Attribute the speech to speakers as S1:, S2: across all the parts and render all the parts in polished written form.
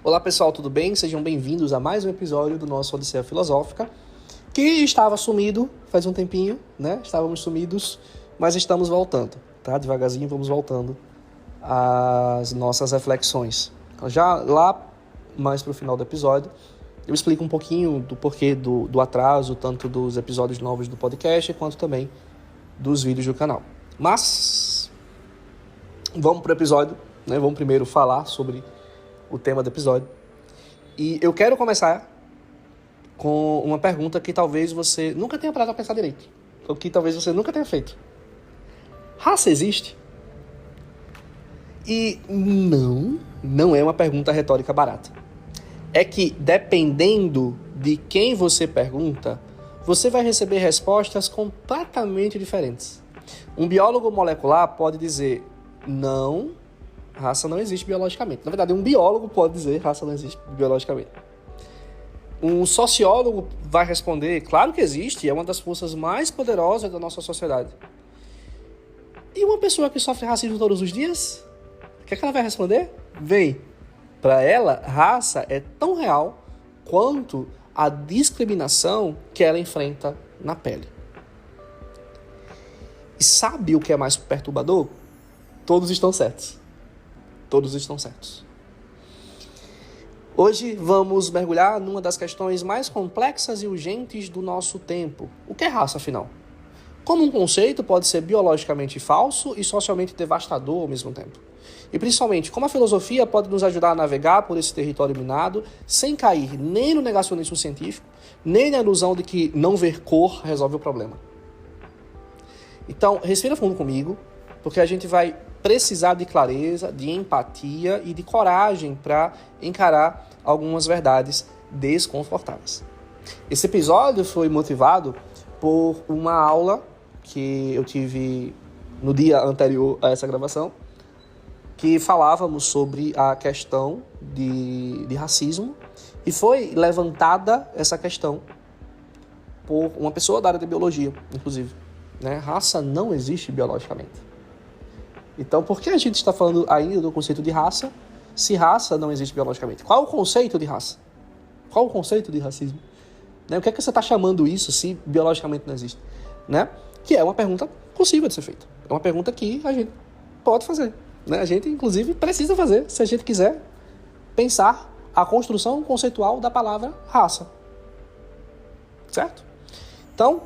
S1: Olá pessoal, tudo bem? Sejam bem-vindos a mais um episódio do nosso Odisseia Filosófica, que estava sumido faz um tempinho, né? Estávamos sumidos, mas estamos voltando, tá? Devagarzinho vamos voltando às nossas reflexões. Já lá, mais para o final do episódio, eu explico um pouquinho do porquê do atraso, tanto dos episódios novos do podcast, quanto também dos vídeos do canal. Mas, vamos para o episódio, né? Vamos primeiro falar sobre o tema do episódio. E eu quero começar com uma pergunta que talvez você nunca tenha parado a pensar direito. Ou que talvez você nunca tenha feito. Raça existe? E não é uma pergunta retórica barata. É que, dependendo de quem você pergunta, você vai receber respostas completamente diferentes. Um biólogo molecular pode dizer, não, raça não existe biologicamente. Na verdade, um biólogo pode dizer, raça não existe biologicamente. Um sociólogo vai responder, claro que existe, é uma das forças mais poderosas da nossa sociedade. E uma pessoa que sofre racismo todos os dias? O que é que ela vai responder? Bem, para ela, raça é tão real quanto a discriminação que ela enfrenta na pele. E sabe o que é mais perturbador? Todos estão certos. Todos estão certos. Hoje vamos mergulhar numa das questões mais complexas e urgentes do nosso tempo. O que é raça, afinal? Como um conceito pode ser biologicamente falso e socialmente devastador ao mesmo tempo? E principalmente, como a filosofia pode nos ajudar a navegar por esse território minado sem cair nem no negacionismo científico, nem na ilusão de que não ver cor resolve o problema. Então, respira fundo comigo, porque a gente vai precisar de clareza, de empatia e de coragem para encarar algumas verdades desconfortáveis. Esse episódio foi motivado por uma aula que eu tive no dia anterior a essa gravação, que falávamos sobre a questão de racismo, e foi levantada essa questão por uma pessoa da área de biologia, inclusive. Né? Raça não existe biologicamente. Então, por que a gente está falando ainda do conceito de raça, se raça não existe biologicamente? Qual é o conceito de raça? Qual é o conceito de racismo? Né? O que é que você está chamando isso se biologicamente não existe? Né? Que é uma pergunta possível de ser feita. É uma pergunta que a gente pode fazer. Né? A gente, inclusive, precisa fazer, se a gente quiser pensar a construção conceitual da palavra raça. Certo? Então,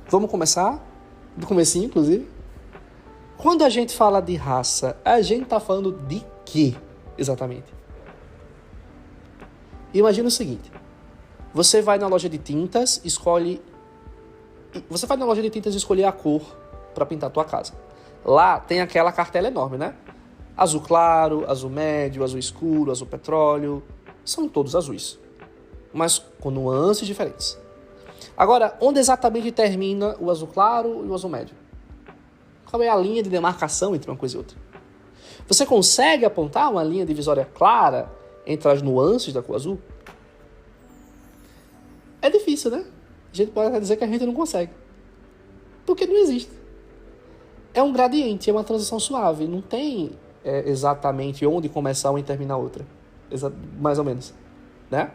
S1: vamos começar do comecinho, inclusive. Quando a gente fala de raça, a gente está falando de quê, exatamente? Imagina o seguinte. Você vai na loja de tintas, escolher a cor para pintar a tua casa. Lá tem aquela cartela enorme, né? Azul claro, azul médio, azul escuro, azul petróleo. São todos azuis, mas com nuances diferentes. Agora, onde exatamente termina o azul claro e o azul médio? Qual é a linha de demarcação entre uma coisa e outra? Você consegue apontar uma linha divisória clara entre as nuances da cor azul? É difícil, né? A gente pode dizer que a gente não consegue. Porque não existe. É um gradiente, é uma transição suave. Não tem exatamente onde começar uma e terminar outra. Mais ou menos. Né?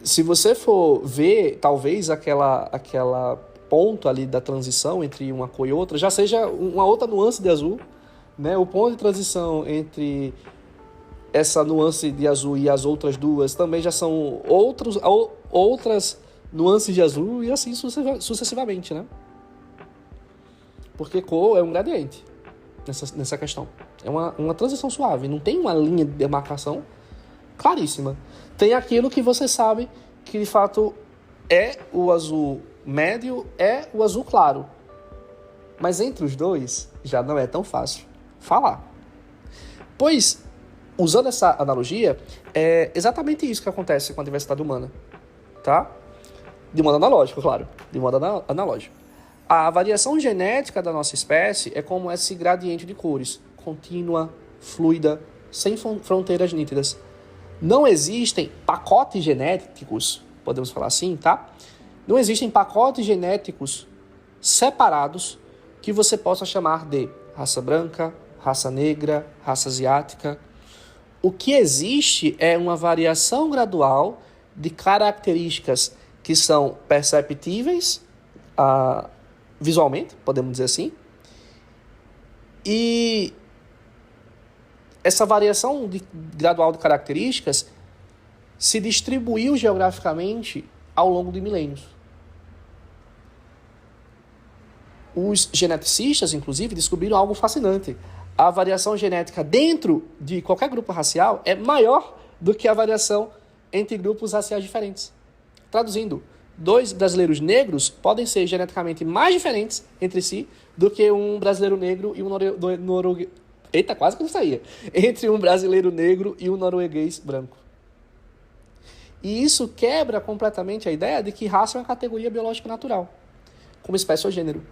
S1: Se você for ver, talvez aquela ponto ali da transição entre uma cor e outra já seja uma outra nuance de azul, né? O ponto de transição entre essa nuance de azul e as outras duas também já são outras nuances de azul e assim sucessivamente, né? Porque cor é um gradiente nessa questão. É uma transição suave, não tem uma linha de demarcação claríssima. Tem aquilo que você sabe que de fato é o azul médio, é o azul claro. Mas entre os dois já não é tão fácil falar. Pois, usando essa analogia, é exatamente isso que acontece com a diversidade humana. Tá? De modo analógico, claro. De modo analógico. A variação genética da nossa espécie é como esse gradiente de cores, contínua, fluida, sem fronteiras nítidas. Não existem pacotes genéticos, podemos falar assim, tá? Não existem pacotes genéticos separados que você possa chamar de raça branca, raça negra, raça asiática, O que existe é uma variação gradual de características que são perceptíveis visualmente, podemos dizer assim, e essa variação gradual de características se distribuiu geograficamente ao longo de milênios. Os geneticistas, inclusive, descobriram algo fascinante. A variação genética dentro de qualquer grupo racial é maior do que a variação entre grupos raciais diferentes. Traduzindo, 2 brasileiros negros podem ser geneticamente mais diferentes entre si do que um brasileiro negro e um norueguês. Eita, quase que eu saía. Entre um brasileiro negro e um norueguês branco. E isso quebra completamente a ideia de que raça é uma categoria biológica natural, como espécie ou gênero.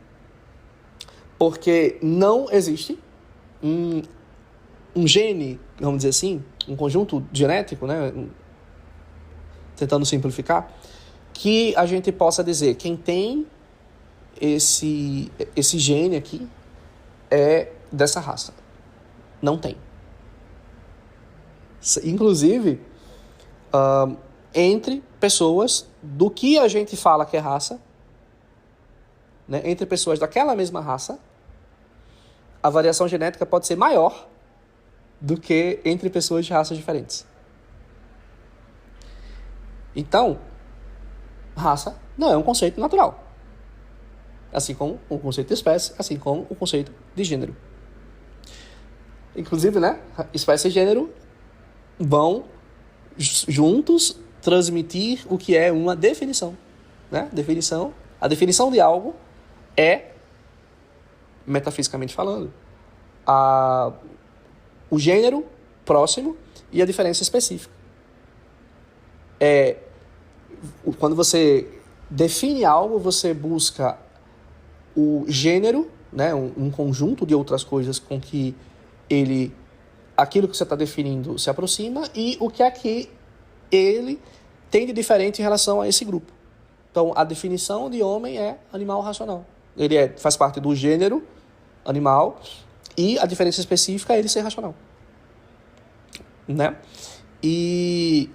S1: Porque não existe um gene, vamos dizer assim, um conjunto genético, né, tentando simplificar, que a gente possa dizer quem tem esse gene aqui é dessa raça. Não tem. Inclusive, entre pessoas do que a gente fala que é raça, né, entre pessoas daquela mesma raça, a variação genética pode ser maior do que entre pessoas de raças diferentes. Então, raça não é um conceito natural. Assim como o conceito de espécie, assim como o conceito de gênero. Inclusive, né, espécie e gênero vão juntos transmitir o que é uma definição. Né? A definição de algo é, metafisicamente falando, o gênero próximo e a diferença específica. Quando você define algo, você busca o gênero, né, um conjunto de outras coisas com que aquilo que você está definindo se aproxima, e o que é que ele tem de diferente em relação a esse grupo. Então, a definição de homem é animal racional. Ele faz parte do gênero animal, e a diferença específica é ele ser racional. Né? E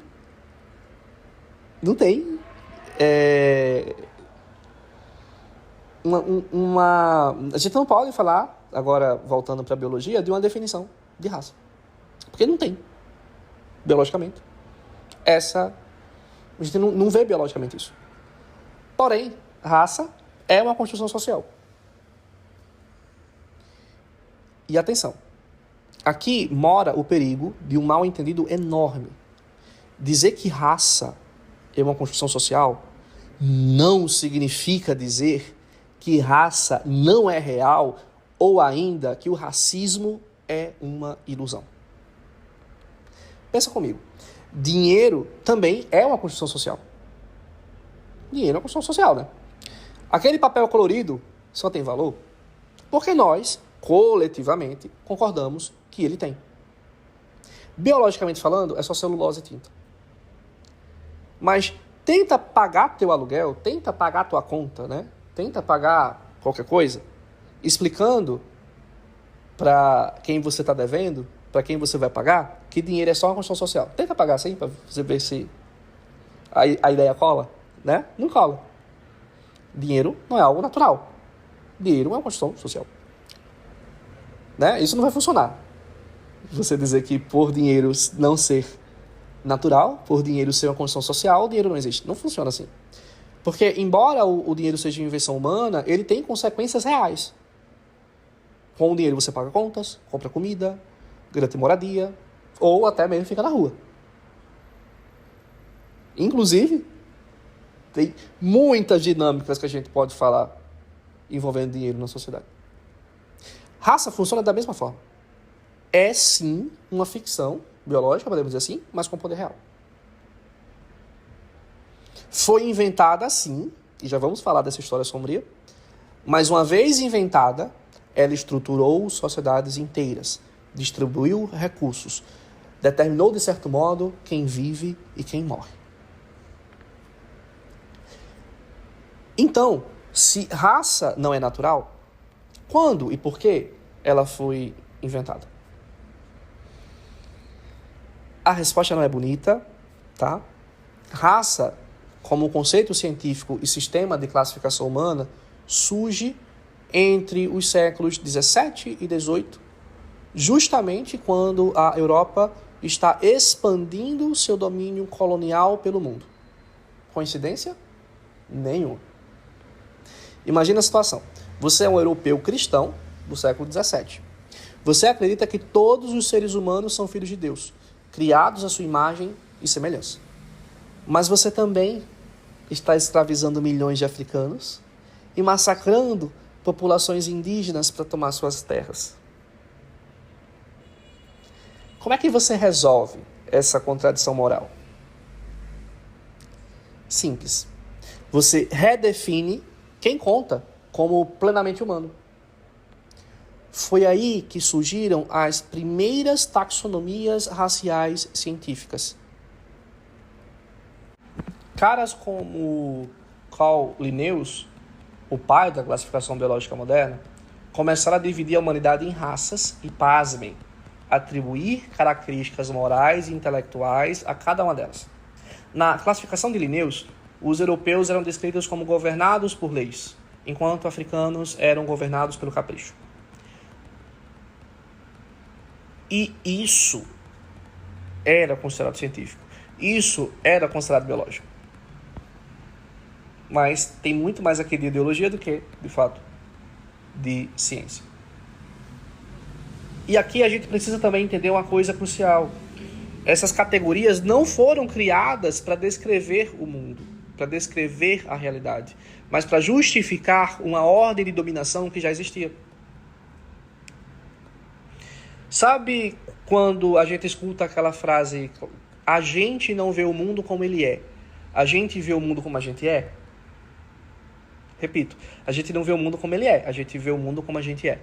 S1: não tem a gente não pode falar, agora voltando para a biologia, de uma definição de raça. Porque não tem, biologicamente. A gente não vê biologicamente isso. Porém, raça é uma construção social. E atenção, aqui mora o perigo de um mal-entendido enorme. Dizer que raça é uma construção social não significa dizer que raça não é real, ou ainda que o racismo é uma ilusão. Pensa comigo. Dinheiro também é uma construção social. Dinheiro é uma construção social, né? Aquele papel colorido só tem valor porque nós, coletivamente, concordamos que ele tem. Biologicamente falando, é só celulose e tinta. Mas tenta pagar teu aluguel, tenta pagar tua conta, né? Tenta pagar qualquer coisa, explicando para quem você está devendo, para quem você vai pagar, que dinheiro é só uma construção social. Tenta pagar assim, para você ver se a ideia cola, né? Não cola. Dinheiro não é algo natural. Dinheiro é uma construção social. Né? Isso não vai funcionar. Você dizer que por dinheiro não ser natural, por dinheiro ser uma construção social, o dinheiro não existe. Não funciona assim. Porque, embora o dinheiro seja uma invenção humana, ele tem consequências reais. Com o dinheiro você paga contas, compra comida, garante moradia, ou até mesmo fica na rua. Inclusive, tem muitas dinâmicas que a gente pode falar envolvendo dinheiro na sociedade. Raça funciona da mesma forma. É sim uma ficção biológica, podemos dizer assim, mas com poder real. Foi inventada assim, e já vamos falar dessa história sombria, mas uma vez inventada, ela estruturou sociedades inteiras, distribuiu recursos, determinou de certo modo quem vive e quem morre. Então, se raça não é natural, quando e por que ela foi inventada? A resposta não é bonita, tá? Raça, como conceito científico e sistema de classificação humana, surge entre os séculos 17 e 18, justamente quando a Europa está expandindo seu domínio colonial pelo mundo. Coincidência? Nenhuma. Imagina a situação. Você é um europeu cristão do século 17. Você acredita que todos os seres humanos são filhos de Deus, criados à sua imagem e semelhança. Mas você também está escravizando milhões de africanos e massacrando populações indígenas para tomar suas terras. Como é que você resolve essa contradição moral? Simples. Você redefine quem conta como plenamente humano. Foi aí que surgiram as primeiras taxonomias raciais científicas. Caras como Carl Linnaeus, o pai da classificação biológica moderna, começaram a dividir a humanidade em raças e, pasmem, atribuir características morais e intelectuais a cada uma delas. Na classificação de Linnaeus, os europeus eram descritos como governados por leis, enquanto africanos eram governados pelo capricho. E isso era considerado científico. Isso era considerado biológico. Mas tem muito mais aqui de ideologia do que, de fato, de ciência. E aqui a gente precisa também entender uma coisa crucial. Essas categorias não foram criadas para descrever o mundo, para descrever a realidade, mas para justificar uma ordem de dominação que já existia. Sabe quando a gente escuta aquela frase, a gente não vê o mundo como ele é, a gente vê o mundo como a gente é? Repito, a gente não vê o mundo como ele é, a gente vê o mundo como a gente é.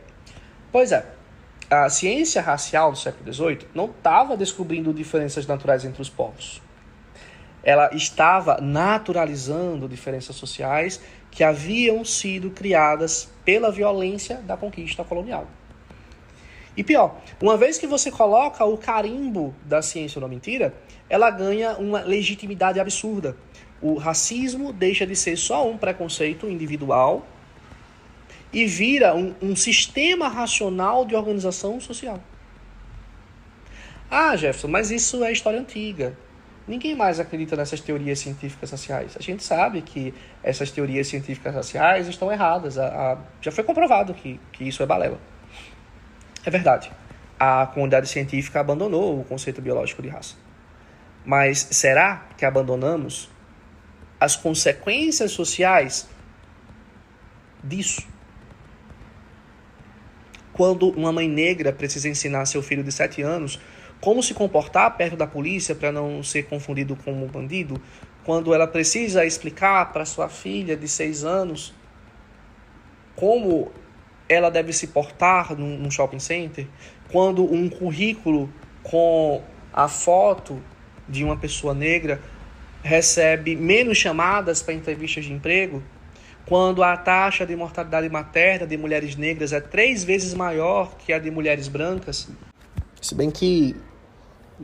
S1: Pois é, a ciência racial do século XVIII não estava descobrindo diferenças naturais entre os povos. Ela estava naturalizando diferenças sociais que haviam sido criadas pela violência da conquista colonial. E pior, uma vez que você coloca o carimbo da ciência ou da mentira, ela ganha uma legitimidade absurda. O racismo deixa de ser só um preconceito individual e vira um sistema racional de organização social. Ah, Jefferson, mas isso é história antiga. Ninguém mais acredita nessas teorias científicas raciais. A gente sabe que essas teorias científicas raciais estão erradas. Já foi comprovado que isso é balela. É verdade. A comunidade científica abandonou o conceito biológico de raça. Mas será que abandonamos as consequências sociais disso? Quando uma mãe negra precisa ensinar seu filho de 7 anos como se comportar perto da polícia para não ser confundido como bandido, quando ela precisa explicar para sua filha de 6 anos como ela deve se portar num shopping center, quando um currículo com a foto de uma pessoa negra recebe menos chamadas para entrevistas de emprego, quando a taxa de mortalidade materna de mulheres negras é 3 vezes maior que a de mulheres brancas. Se bem que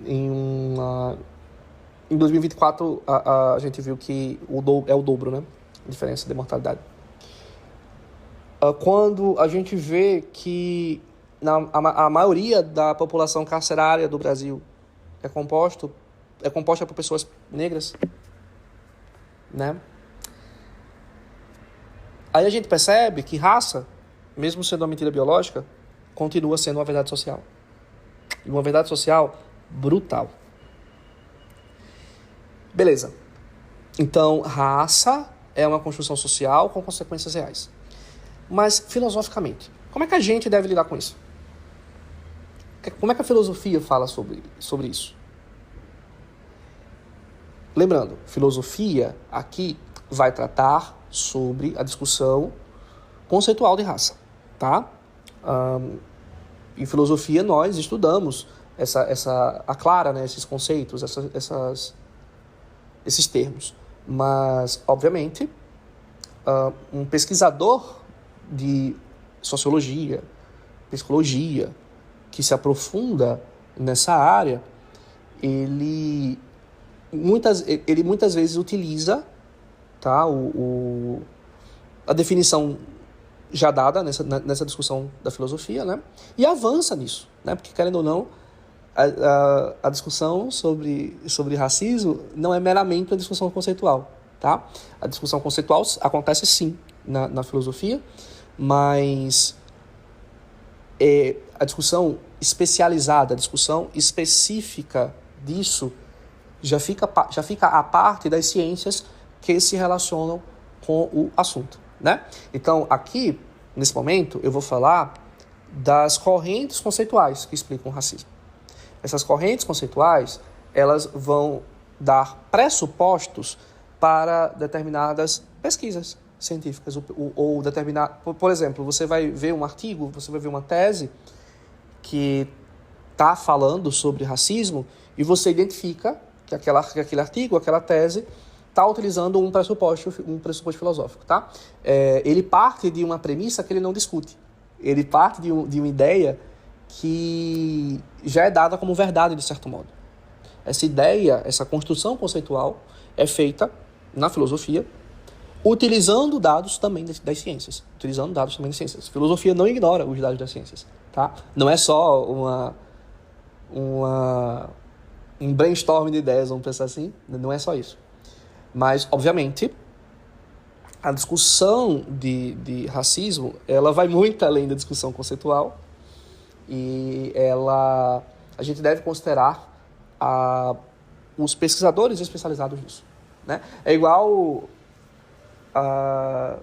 S1: em 2024 a gente viu que é o dobro, né? A diferença de mortalidade. Quando a gente vê que a maioria da população carcerária do Brasil é composta por pessoas negras, né? Aí a gente percebe que raça, mesmo sendo uma mentira biológica, continua sendo uma verdade social. E uma verdade social brutal. Beleza. Então, raça é uma construção social com consequências reais. Mas, filosoficamente, como é que a gente deve lidar com isso? Como é que a filosofia fala sobre isso? Lembrando, filosofia aqui vai tratar sobre a discussão conceitual de raça, tá? Em filosofia nós estudamos a clara, né, esses conceitos, esses termos. Mas, obviamente, um pesquisador de sociologia, psicologia, que se aprofunda nessa área, ele muitas vezes utiliza, tá, a definição já dada nessa discussão da filosofia, né, e avança nisso, né, porque, querendo ou não, a discussão sobre racismo não é meramente uma discussão conceitual, tá? A discussão conceitual acontece sim na filosofia, mas a discussão especializada, a discussão específica disso já fica à parte das ciências que se relacionam com o assunto, né? Então, aqui, nesse momento, eu vou falar das correntes conceituais que explicam o racismo. Essas correntes conceituais, elas vão dar pressupostos para determinadas pesquisas científicas ou determinar, por exemplo, você vai ver um artigo, você vai ver uma tese que está falando sobre racismo e você identifica que aquele artigo, aquela tese está utilizando um pressuposto filosófico, tá? Ele parte de uma premissa que ele não discute. Ele parte de uma ideia que já é dada como verdade, de certo modo. Essa ideia, essa construção conceitual é feita na filosofia, utilizando dados também das ciências. A filosofia não ignora os dados das ciências, tá? Não é só um brainstorm de ideias, vamos pensar assim, não é só isso. Mas, obviamente, a discussão de racismo, ela vai muito além da discussão conceitual, e a gente deve considerar os pesquisadores especializados nisso, né? É igual a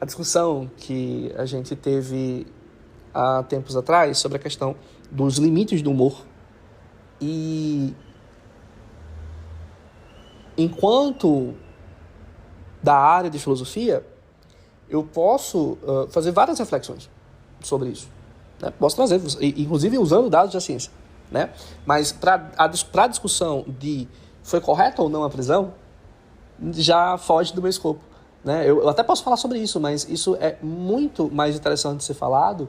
S1: discussão que a gente teve há tempos atrás sobre a questão dos limites do humor. E enquanto da área de filosofia, eu posso fazer várias reflexões sobre isso, né? Posso trazer, inclusive usando dados da ciência, né? Mas para a discussão de foi correta ou não a prisão, já foge do meu escopo, né? Eu até posso falar sobre isso, mas isso é muito mais interessante de ser falado,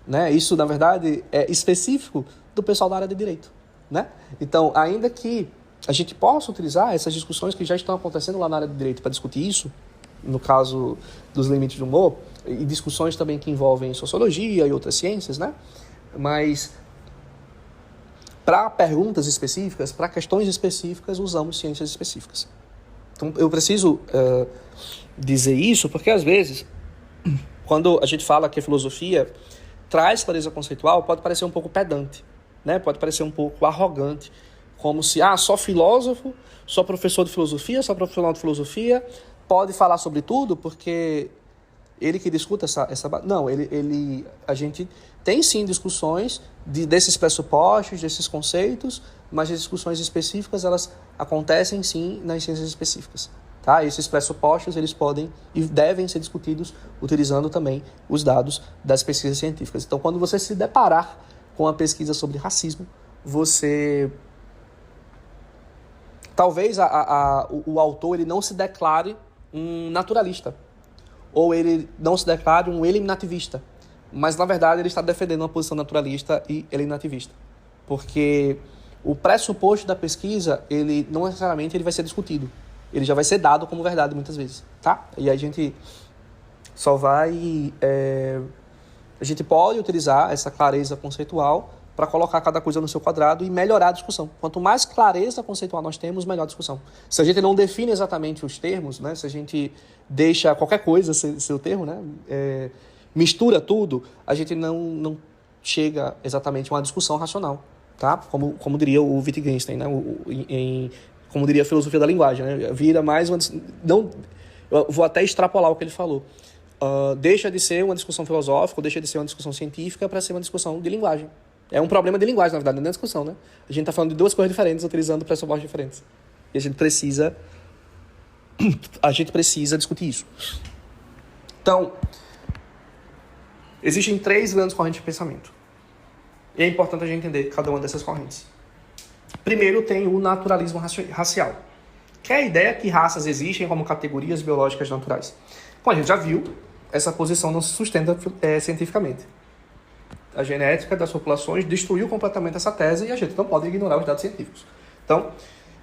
S1: né? Isso, na verdade, é específico do pessoal da área de direito, né? Então, ainda que a gente possa utilizar essas discussões que já estão acontecendo lá na área de direito para discutir isso, no caso dos limites do humor, e discussões também que envolvem sociologia e outras ciências, né? Mas para perguntas específicas, para questões específicas, usamos ciências específicas. Então, eu preciso dizer isso porque, às vezes, quando a gente fala que a filosofia traz clareza conceitual, pode parecer um pouco pedante, né? Pode parecer um pouco arrogante, como se, só filósofo, só professor de filosofia, só profissional de filosofia pode falar sobre tudo, porque ele que discuta essa... Não, a gente tem sim discussões desses pressupostos, desses conceitos, mas as discussões específicas, elas acontecem sim nas ciências específicas, tá? Esses pressupostos, eles podem e devem ser discutidos utilizando também os dados das pesquisas científicas. Então, quando você se deparar com uma pesquisa sobre racismo, você... Talvez o autor ele não se declare um naturalista, ou ele não se declare um eliminativista, mas, na verdade, ele está defendendo uma posição naturalista e eliminativista, porque o pressuposto da pesquisa, ele não necessariamente ele vai ser discutido, ele já vai ser dado como verdade muitas vezes, tá? E a gente só vai... a gente pode utilizar essa clareza conceitual para colocar cada coisa no seu quadrado e melhorar a discussão. Quanto mais clareza conceitual nós temos, melhor a discussão. Se a gente não define exatamente os termos, né? Se a gente deixa qualquer coisa ser o termo, né? Mistura tudo, a gente não chega exatamente a uma discussão racional, tá? Como diria o Wittgenstein, né? Como diria a filosofia da linguagem, né? Vira mais uma... Eu vou até extrapolar o que ele falou. Deixa de ser uma discussão filosófica, deixa de ser uma discussão científica para ser uma discussão de linguagem. É um problema de linguagem, na verdade, não é discussão, né? A gente está falando de duas coisas diferentes, utilizando pressupostos diferentes. E a gente precisa discutir isso. Então, existem 3 grandes correntes de pensamento. E é importante a gente entender cada uma dessas correntes. Primeiro, tem o naturalismo racial, que é a ideia que raças existem como categorias biológicas naturais. Como a gente já viu, essa posição não se sustenta cientificamente. a genética das populações destruiu completamente essa tese e a gente não pode ignorar os dados científicos. Então,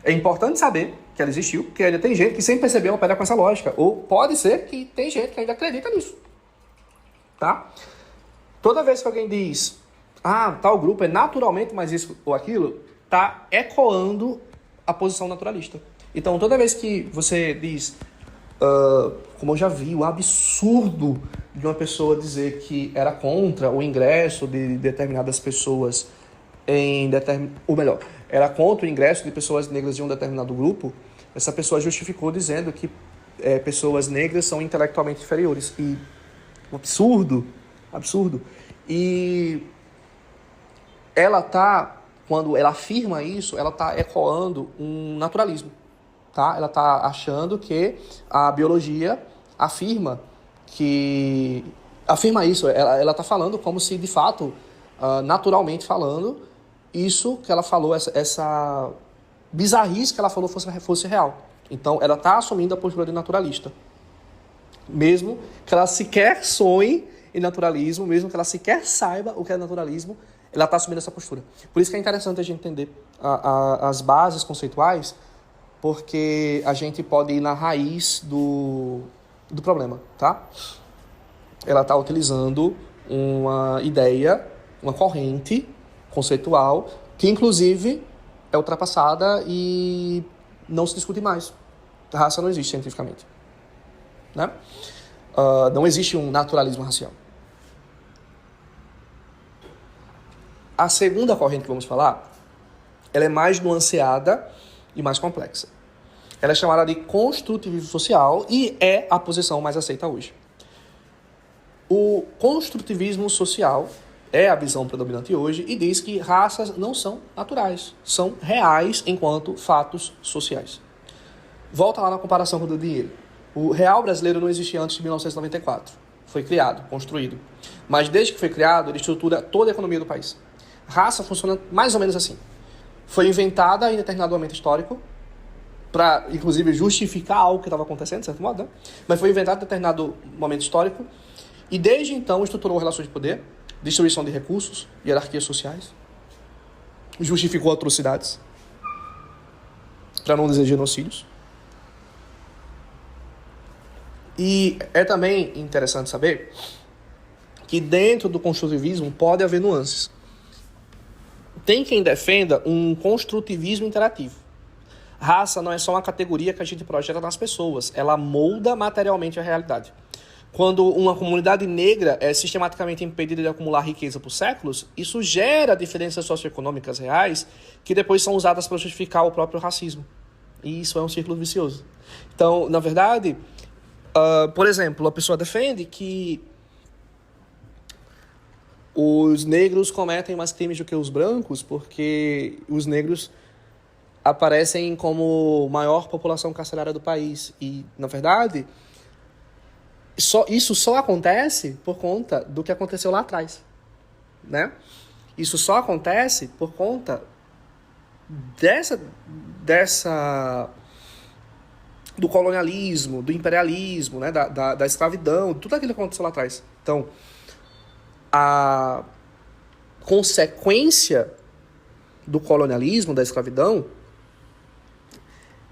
S1: é importante saber que ela existiu, porque ainda tem gente que sem perceber opera com essa lógica. Ou pode ser que tem gente que ainda acredita nisso. Tá? Toda vez que alguém diz, tal grupo é naturalmente mais isso ou aquilo, tá ecoando a posição naturalista. Então, toda vez que você diz, como eu já vi, o absurdo de uma pessoa dizer que era contra o ingresso de determinadas pessoas ou melhor, era contra o ingresso de pessoas negras de um determinado grupo, essa pessoa justificou dizendo que pessoas negras são intelectualmente inferiores. E um absurdo. E ela quando ela afirma isso, ela está ecoando um naturalismo. Tá? Ela está achando que a biologia afirma isso. Ela está falando como se, de fato, naturalmente falando, isso que ela falou, essa bizarrice que ela falou fosse real. Então, ela está assumindo a postura de naturalista. Mesmo que ela sequer sonhe em naturalismo, mesmo que ela sequer saiba o que é naturalismo, ela está assumindo essa postura. Por isso que é interessante a gente entender as bases conceituais, porque a gente pode ir na raiz do problema, tá? Ela está utilizando uma ideia, uma corrente conceitual, que inclusive é ultrapassada e não se discute mais. A raça não existe cientificamente. Né? Não existe um naturalismo racial. A segunda corrente que vamos falar, ela é mais nuanceada e mais complexa. Ela é chamada de construtivismo social e é a posição mais aceita hoje. O construtivismo social é a visão predominante hoje e diz que raças não são naturais, são reais enquanto fatos sociais. Volta lá na comparação com o do dinheiro. O real brasileiro não existia antes de 1994. Foi criado, construído. Mas desde que foi criado, ele estrutura toda a economia do país. Raça funciona mais ou menos assim. Foi inventada em determinado momento histórico, para, inclusive, justificar algo que estava acontecendo, de certo modo, né? Mas foi inventada em determinado momento histórico, e desde então estruturou relações de poder, distribuição de recursos, hierarquias sociais, justificou atrocidades, para não dizer genocídios. E é também interessante saber que dentro do construtivismo pode haver nuances. Tem quem defenda um construtivismo interativo. Raça não é só uma categoria que a gente projeta nas pessoas, ela molda materialmente a realidade. Quando uma comunidade negra é sistematicamente impedida de acumular riqueza por séculos, isso gera diferenças socioeconômicas reais que depois são usadas para justificar o próprio racismo. E isso é um círculo vicioso. Então, na verdade, por exemplo, a pessoa defende que os negros cometem mais crimes do que os brancos porque os negros aparecem como maior população carcerária do país. E, na verdade, isso só acontece por conta do que aconteceu lá atrás. Né? Isso só acontece por conta do colonialismo, do imperialismo, né? da escravidão, tudo aquilo que aconteceu lá atrás. Então, a consequência do colonialismo, da escravidão,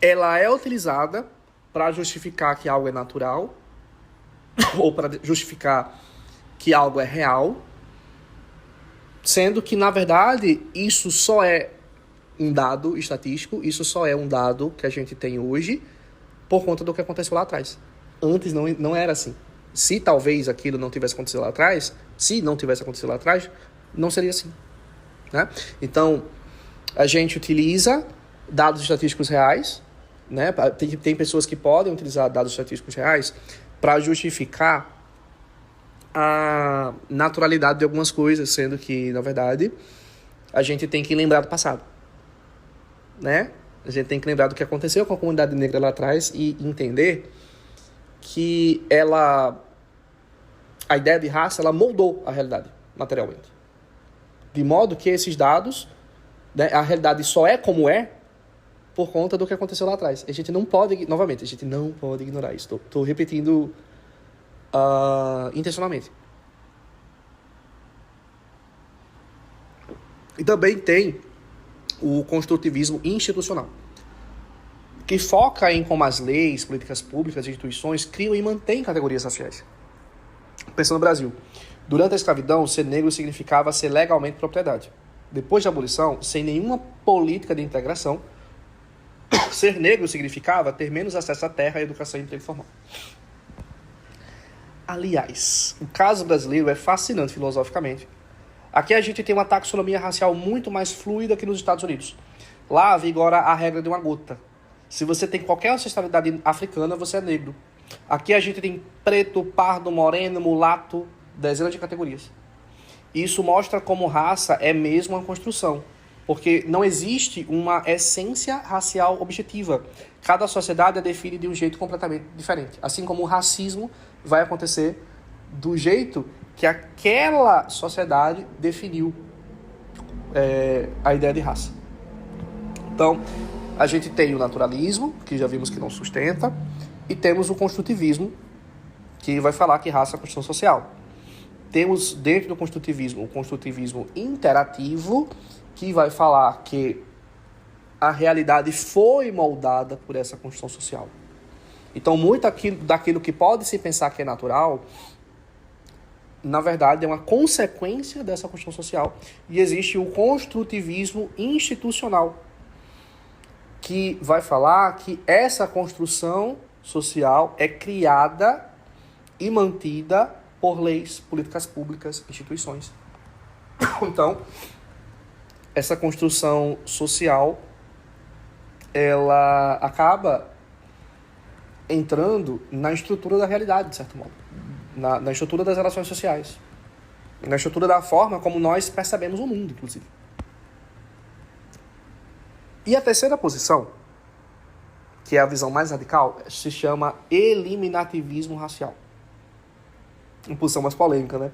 S1: ela é utilizada para justificar que algo é natural ou para justificar que algo é real, sendo que, na verdade, isso só é um dado estatístico, isso só é um dado que a gente tem hoje por conta do que aconteceu lá atrás. Antes não era assim. Se talvez aquilo não tivesse acontecido lá atrás, não seria assim. Né? Então, a gente utiliza dados estatísticos reais, né? Tem pessoas que podem utilizar dados estatísticos reais para justificar a naturalidade de algumas coisas, sendo que, na verdade, a gente tem que lembrar do passado. Né? A gente tem que lembrar do que aconteceu com a comunidade negra lá atrás e entender que a ideia de raça, ela moldou a realidade materialmente. De modo que esses dados, né, a realidade só é como é por conta do que aconteceu lá atrás. A gente não pode, novamente, a gente não pode ignorar isso. Estou repetindo intencionalmente. E também tem o construtivismo institucional, que foca em como as leis, políticas públicas e instituições criam e mantêm categorias raciais. Pensando no Brasil, durante a escravidão, ser negro significava ser legalmente propriedade. Depois da abolição, sem nenhuma política de integração, ser negro significava ter menos acesso à terra, à educação e emprego formal. Aliás, o caso brasileiro é fascinante filosoficamente. Aqui a gente tem uma taxonomia racial muito mais fluida que nos Estados Unidos. Lá vigora a regra de uma gota. Se você tem qualquer ancestralidade africana, você é negro. Aqui a gente tem preto, pardo, moreno, mulato, dezenas de categorias. Isso mostra como raça é mesmo uma construção, porque não existe uma essência racial objetiva. Cada sociedade a define de um jeito completamente diferente. Assim como o racismo vai acontecer do jeito que aquela sociedade definiu a ideia de raça. Então, a gente tem o naturalismo, que já vimos que não sustenta, e temos o construtivismo, que vai falar que raça é construção social. Temos dentro do construtivismo o construtivismo interativo, que vai falar que a realidade foi moldada por essa construção social. Então, muito daquilo que pode se pensar que é natural, na verdade, é uma consequência dessa construção social. E existe o construtivismo institucional, que vai falar que essa construção social é criada e mantida por leis, políticas públicas, instituições. Então, essa construção social, ela acaba entrando na estrutura da realidade, de certo modo. Na estrutura das relações sociais. Na estrutura da forma como nós percebemos o mundo, inclusive. E a terceira posição, que é a visão mais radical, se chama eliminativismo racial. Uma posição mais polêmica, né?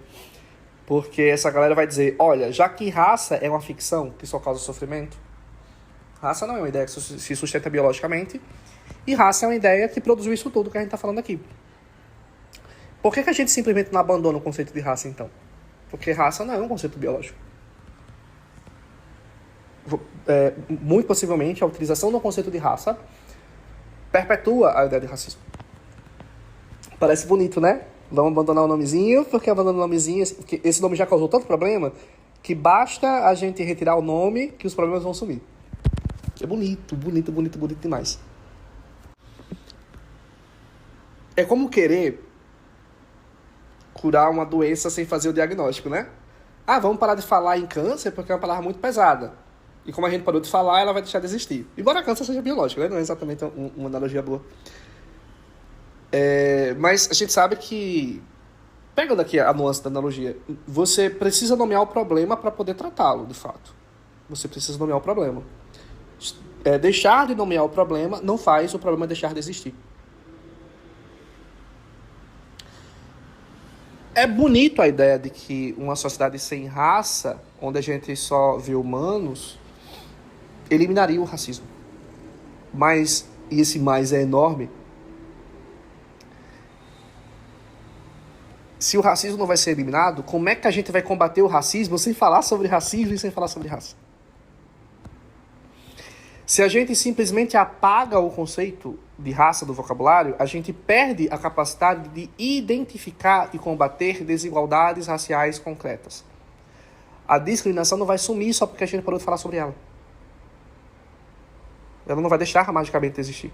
S1: Porque essa galera vai dizer, olha, já que raça é uma ficção que só causa sofrimento, raça não é uma ideia que se sustenta biologicamente, e raça é uma ideia que produziu isso tudo que a gente está falando aqui. Por que a gente simplesmente não abandona o conceito de raça, então? Porque raça não é um conceito biológico. Muito possivelmente, a utilização do conceito de raça perpetua a ideia de racismo. Parece bonito, né? Vamos abandonar o nomezinho, porque abandonando o nomezinho, porque esse nome já causou tanto problema, que basta a gente retirar o nome que os problemas vão sumir. É bonito, bonito, bonito, bonito demais. É como querer curar uma doença sem fazer o diagnóstico, né? Ah, vamos parar de falar em câncer porque é uma palavra muito pesada. E como a gente parou de falar, ela vai deixar de existir. Embora câncer seja biológico, né? Não é exatamente uma analogia boa. Mas a gente sabe que, pegando aqui a nuance da analogia, você precisa nomear o problema para poder tratá-lo, de fato. Você precisa nomear o problema. Deixar de nomear o problema não faz o problema deixar de existir. É bonito a ideia de que uma sociedade sem raça, onde a gente só vê humanos, eliminaria o racismo. Mas, e esse mais é enorme, se o racismo não vai ser eliminado, como é que a gente vai combater o racismo sem falar sobre racismo e sem falar sobre raça? Se a gente simplesmente apaga o conceito de raça do vocabulário, a gente perde a capacidade de identificar e combater desigualdades raciais concretas. A discriminação não vai sumir só porque a gente parou de falar sobre ela. Ela não vai deixar magicamente de existir.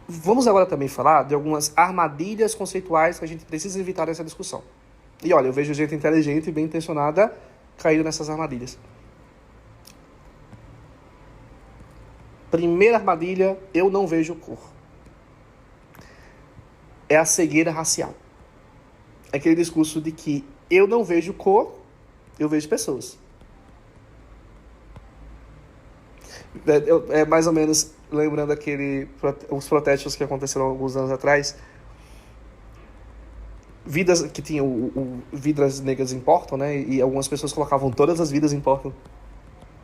S1: Vamos agora também falar de algumas armadilhas conceituais que a gente precisa evitar nessa discussão. E olha, eu vejo gente inteligente e bem intencionada caído nessas armadilhas. Primeira armadilha, eu não vejo cor. É a cegueira racial. É aquele discurso de que eu não vejo cor, eu vejo pessoas. É mais ou menos lembrando os protestos que aconteceram alguns anos atrás. Vidas que tinham vidas negras importam, né? E algumas pessoas colocavam todas as vidas importam.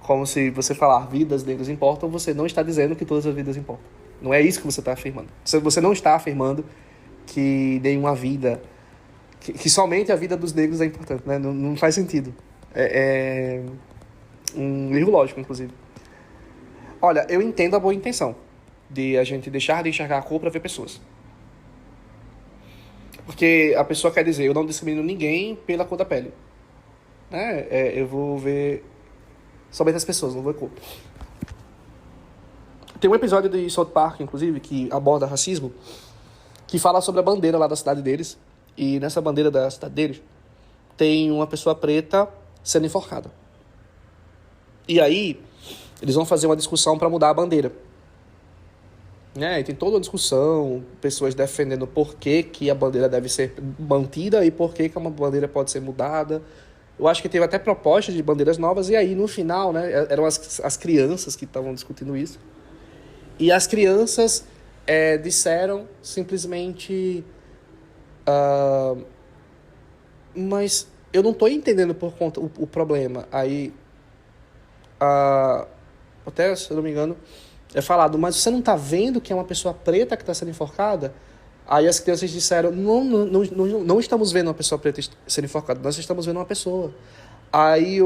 S1: Como se você falar vidas negras importam, você não está dizendo que todas as vidas importam. Não é isso que você está afirmando. Você não está afirmando que nenhuma vida que somente a vida dos negros é importante, né? Não faz sentido. É um erro lógico, inclusive. Olha, eu entendo a boa intenção de a gente deixar de enxergar a cor para ver pessoas. Porque a pessoa quer dizer, eu não discrimino ninguém pela cor da pele. Né? Eu vou ver somente as pessoas, não vou ver cor. Tem um episódio de South Park, inclusive, que aborda racismo, que fala sobre a bandeira lá da cidade deles. E nessa bandeira da cidade deles tem uma pessoa preta sendo enforcada. E aí eles vão fazer uma discussão para mudar a bandeira. E tem toda uma discussão, pessoas defendendo por que a bandeira deve ser mantida e por que uma bandeira pode ser mudada. Eu acho que teve até propostas de bandeiras novas, e aí no final, né, eram as crianças que estavam discutindo isso. E as crianças disseram simplesmente... mas eu não estou entendendo por conta o problema. Aí, até se eu não me engano, é falado, mas você não está vendo que é uma pessoa preta que está sendo enforcada? Aí as crianças disseram, não estamos vendo uma pessoa preta sendo enforcada, nós estamos vendo uma pessoa. Aí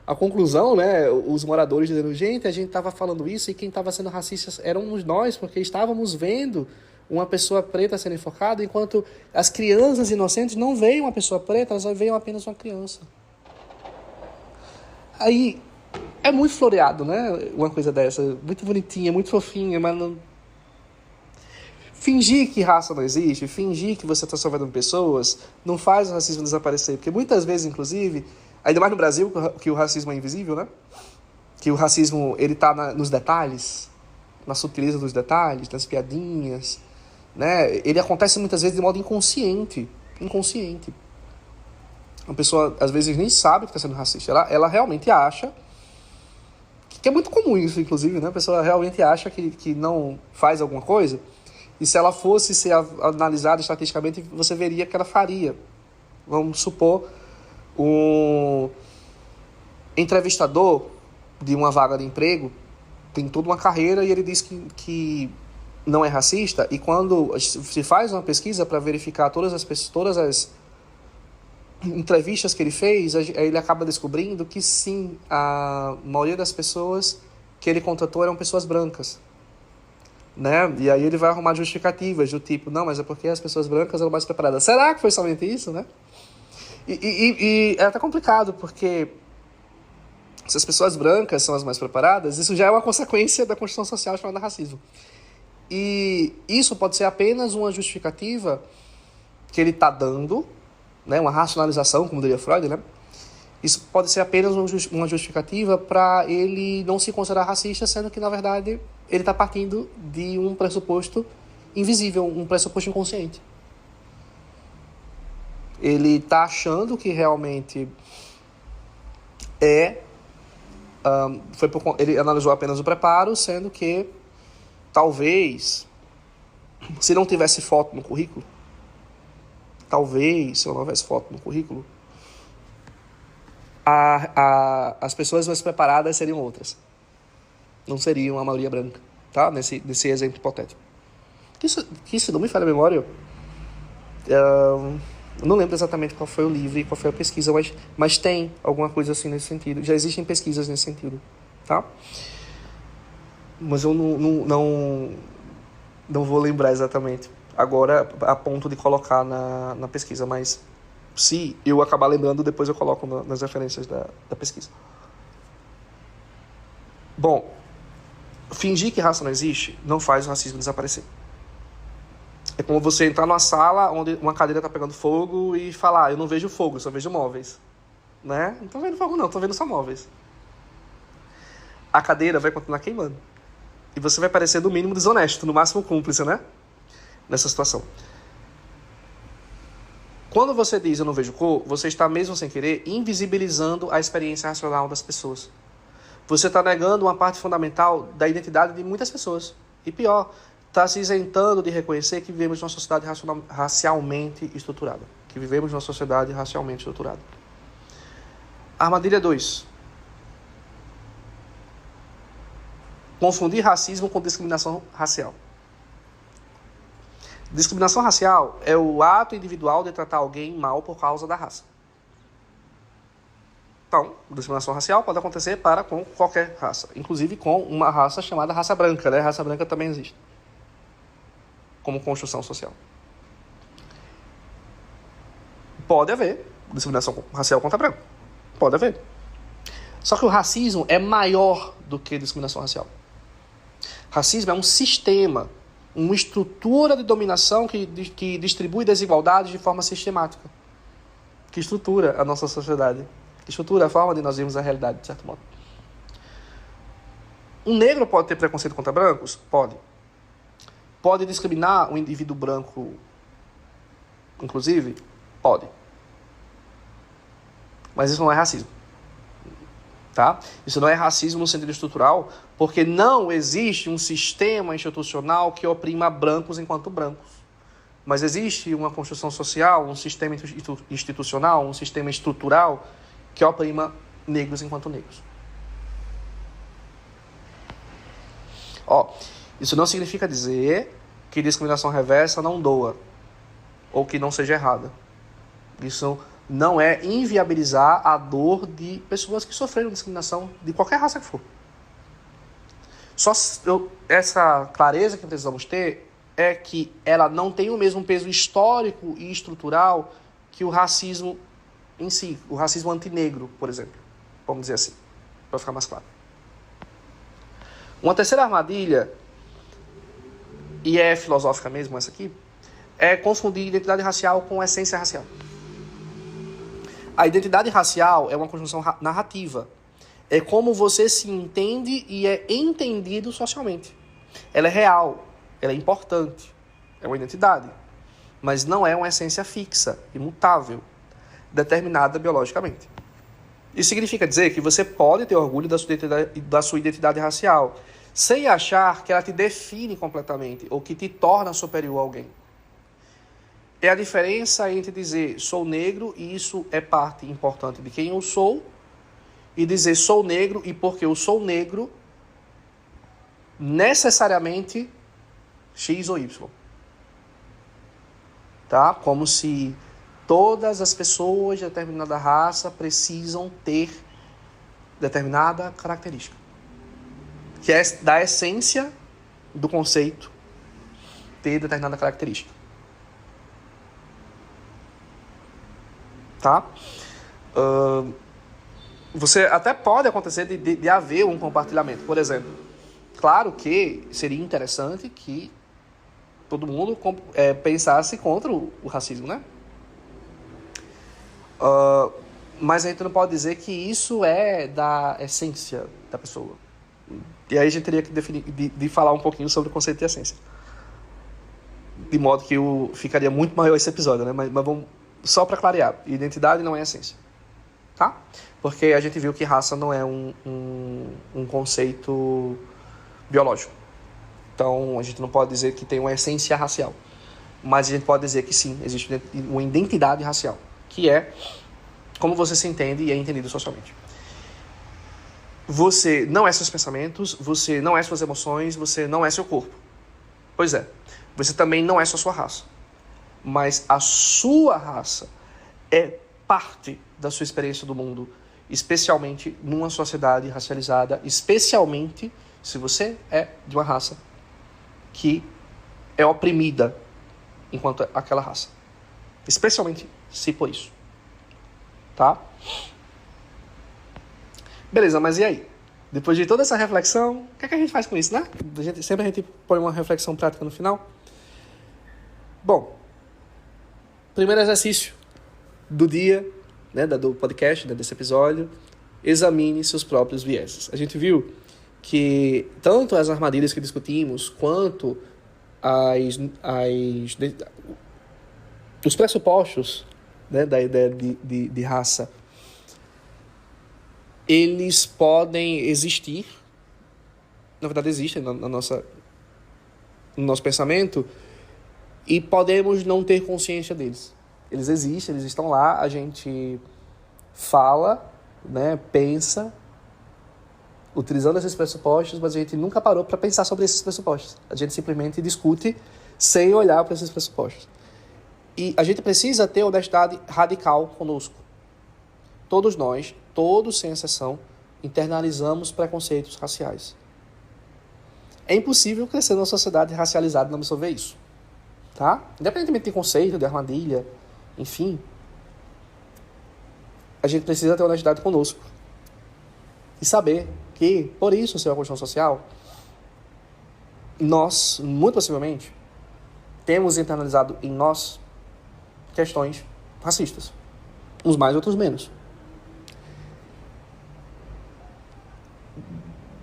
S1: a conclusão, né, os moradores dizendo, gente, a gente estava falando isso e quem estava sendo racista éramos nós, porque estávamos vendo uma pessoa preta sendo enforcada, enquanto as crianças inocentes não veem uma pessoa preta, elas veem apenas uma criança. Aí é muito floreado, né, uma coisa dessa, muito bonitinha, muito fofinha, mas não... Fingir que raça não existe, fingir que você está salvando pessoas, não faz o racismo desaparecer. Porque muitas vezes, inclusive, ainda mais no Brasil, que o racismo é invisível, né? Que o racismo, ele está nos detalhes, na sutileza dos detalhes, nas piadinhas, né? Ele acontece muitas vezes de modo inconsciente. Inconsciente. Uma pessoa, às vezes, nem sabe que está sendo racista. Ela realmente acha, que é muito comum isso, inclusive, né? A pessoa realmente acha que não faz alguma coisa. E se ela fosse ser analisada estatisticamente, você veria que ela faria. Vamos supor, um entrevistador de uma vaga de emprego tem toda uma carreira e ele diz que não é racista. E quando se faz uma pesquisa para verificar todas as entrevistas que ele fez, ele acaba descobrindo que sim, a maioria das pessoas que ele contratou eram pessoas brancas. Né? E aí ele vai arrumar justificativas do tipo, não, mas é porque as pessoas brancas eram mais preparadas. Será que foi somente isso, né? E é até complicado, porque se as pessoas brancas são as mais preparadas, isso já é uma consequência da construção social chamada racismo. E isso pode ser apenas uma justificativa que ele está dando, né? Uma racionalização, como diria Freud, né? Isso pode ser apenas uma justificativa para ele não se considerar racista, sendo que, na verdade, ele está partindo de um pressuposto invisível, um pressuposto inconsciente. Ele está achando que realmente ele analisou apenas o preparo, sendo que, talvez, se não tivesse foto no currículo, as pessoas mais preparadas seriam outras. Não seriam a maioria branca, tá? Nesse exemplo hipotético. Que se não me falha a memória, eu não lembro exatamente qual foi o livro e qual foi a pesquisa, mas tem alguma coisa assim nesse sentido. Já existem pesquisas nesse sentido, tá? Mas eu não vou lembrar exatamente agora a ponto de colocar na pesquisa, mas se eu acabar lembrando, depois eu coloco nas referências da pesquisa. Bom, fingir que raça não existe não faz o racismo desaparecer. É como você entrar numa sala onde uma cadeira está pegando fogo e falar, eu não vejo fogo, eu só vejo móveis. Né? Não estou vendo fogo não, estou vendo só móveis. A cadeira vai continuar queimando. E você vai parecer, no mínimo, desonesto, no máximo cúmplice, né? Nessa situação. Quando você diz eu não vejo cor, você está, mesmo sem querer, invisibilizando a experiência racional das pessoas. Você está negando uma parte fundamental da identidade de muitas pessoas. E pior, está se isentando de reconhecer que vivemos numa sociedade racialmente estruturada. Armadilha 2. Confundir racismo com discriminação racial. Discriminação racial é o ato individual de tratar alguém mal por causa da raça. Então, discriminação racial pode acontecer com qualquer raça, inclusive com uma raça chamada raça branca, né? A raça branca também existe como construção social. Pode haver discriminação racial contra branco. Pode haver. Só que o racismo é maior do que discriminação racial. Racismo é um sistema, uma estrutura de dominação que distribui desigualdades de forma sistemática, que estrutura a nossa sociedade, que estrutura a forma de nós vemos a realidade, de certo modo. Um negro pode ter preconceito contra brancos? Pode. Pode discriminar um indivíduo branco, inclusive? Pode. Mas isso não é racismo. Tá? Isso não é racismo no sentido estrutural, porque não existe um sistema institucional que oprima brancos enquanto brancos. Mas existe uma construção social, um sistema institucional, um sistema estrutural que oprima negros enquanto negros. Isso não significa dizer que discriminação reversa não doa, ou que não seja errada. Isso não é inviabilizar a dor de pessoas que sofreram discriminação de qualquer raça que for. Essa clareza que precisamos ter é que ela não tem o mesmo peso histórico e estrutural que o racismo em si, o racismo antinegro, por exemplo. Vamos dizer assim, para ficar mais claro. Uma terceira armadilha, e é filosófica mesmo essa aqui, é confundir identidade racial com essência racial. A identidade racial é uma construção narrativa. É como você se entende e é entendido socialmente. Ela é real, ela é importante, é uma identidade, mas não é uma essência fixa, imutável, determinada biologicamente. Isso significa dizer que você pode ter orgulho da sua identidade racial, sem achar que ela te define completamente ou que te torna superior a alguém. É a diferença entre dizer sou negro e isso é parte importante de quem eu sou, e dizer sou negro e porque eu sou negro, necessariamente X ou Y. Tá? Como se todas as pessoas de determinada raça precisam ter determinada característica, que é da essência do conceito ter determinada característica. Tá? Você até pode acontecer de haver um compartilhamento. Por exemplo, claro que seria interessante que todo mundo pensasse contra o racismo, né? Mas a gente não pode dizer que isso é da essência da pessoa. E aí a gente teria que de falar um pouquinho sobre o conceito de essência. De modo que ficaria muito maior esse episódio, né? Mas vamos, só para clarear, identidade não é essência. Tá? Porque a gente viu que raça não é um conceito biológico. Então a gente não pode dizer que tem uma essência racial. Mas a gente pode dizer que sim, existe uma identidade racial, que é como você se entende e é entendido socialmente. Você não é seus pensamentos, você não é suas emoções, você não é seu corpo. Pois é, você também não é só sua raça. Mas a sua raça é parte da sua experiência do mundo, especialmente numa sociedade racializada, especialmente se você é de uma raça que é oprimida enquanto aquela raça. Especialmente se por isso. Tá? Beleza, mas e aí? Depois de toda essa reflexão, o que é que a gente faz com isso, né? Sempre a gente põe uma reflexão prática no final. Bom, primeiro exercício do dia, né, do podcast, né, desse episódio, examine seus próprios vieses. A gente viu que tanto as armadilhas que discutimos, quanto os pressupostos, né, da ideia de raça, eles podem existir, na verdade existem no nosso pensamento, e podemos não ter consciência deles. Eles existem, eles estão lá, a gente fala, né, pensa, utilizando esses pressupostos, mas a gente nunca parou para pensar sobre esses pressupostos. A gente simplesmente discute sem olhar para esses pressupostos. E a gente precisa ter honestidade radical conosco. Todos nós, todos sem exceção, internalizamos preconceitos raciais. É impossível crescer numa sociedade racializada e não absorver isso. Tá? Independentemente de conceito, de armadilha, enfim, a gente precisa ter honestidade conosco. E saber que, por isso, ser uma construção social, nós, muito possivelmente, temos internalizado em nós questões racistas. Uns mais, outros menos.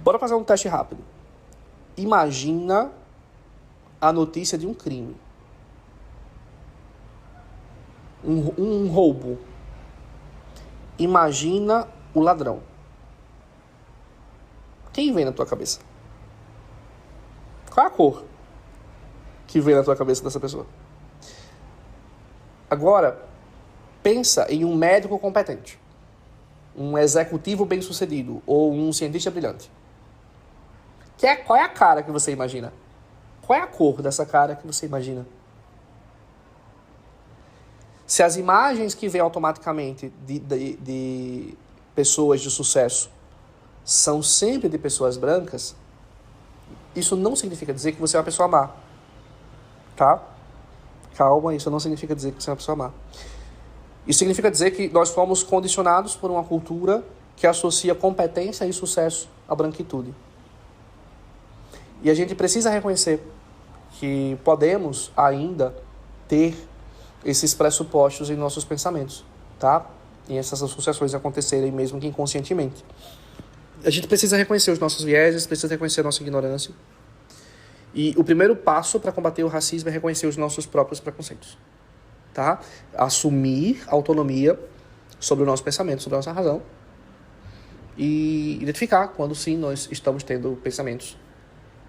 S1: Bora fazer um teste rápido. Imagina a notícia de um crime. Um roubo. Imagina o ladrão. Quem vem na tua cabeça? Qual é a cor que vem na tua cabeça dessa pessoa? Agora, pensa em um médico competente, um executivo bem-sucedido ou um cientista brilhante. Qual é a cara que você imagina? Qual é a cor dessa cara que você imagina? Se as imagens que vêm automaticamente de pessoas de sucesso são sempre de pessoas brancas, isso não significa dizer que você é uma pessoa má. Tá? Calma, isso não significa dizer que você é uma pessoa má. Isso significa dizer que nós fomos condicionados por uma cultura que associa competência e sucesso à branquitude. E a gente precisa reconhecer que podemos ainda ter esses pressupostos em nossos pensamentos, tá? E essas associações acontecerem mesmo que inconscientemente. A gente precisa reconhecer os nossos vieses, precisa reconhecer a nossa ignorância. E o primeiro passo para combater o racismo é reconhecer os nossos próprios preconceitos, tá? Assumir autonomia sobre o nosso pensamento, sobre a nossa razão. E identificar quando sim nós estamos tendo pensamentos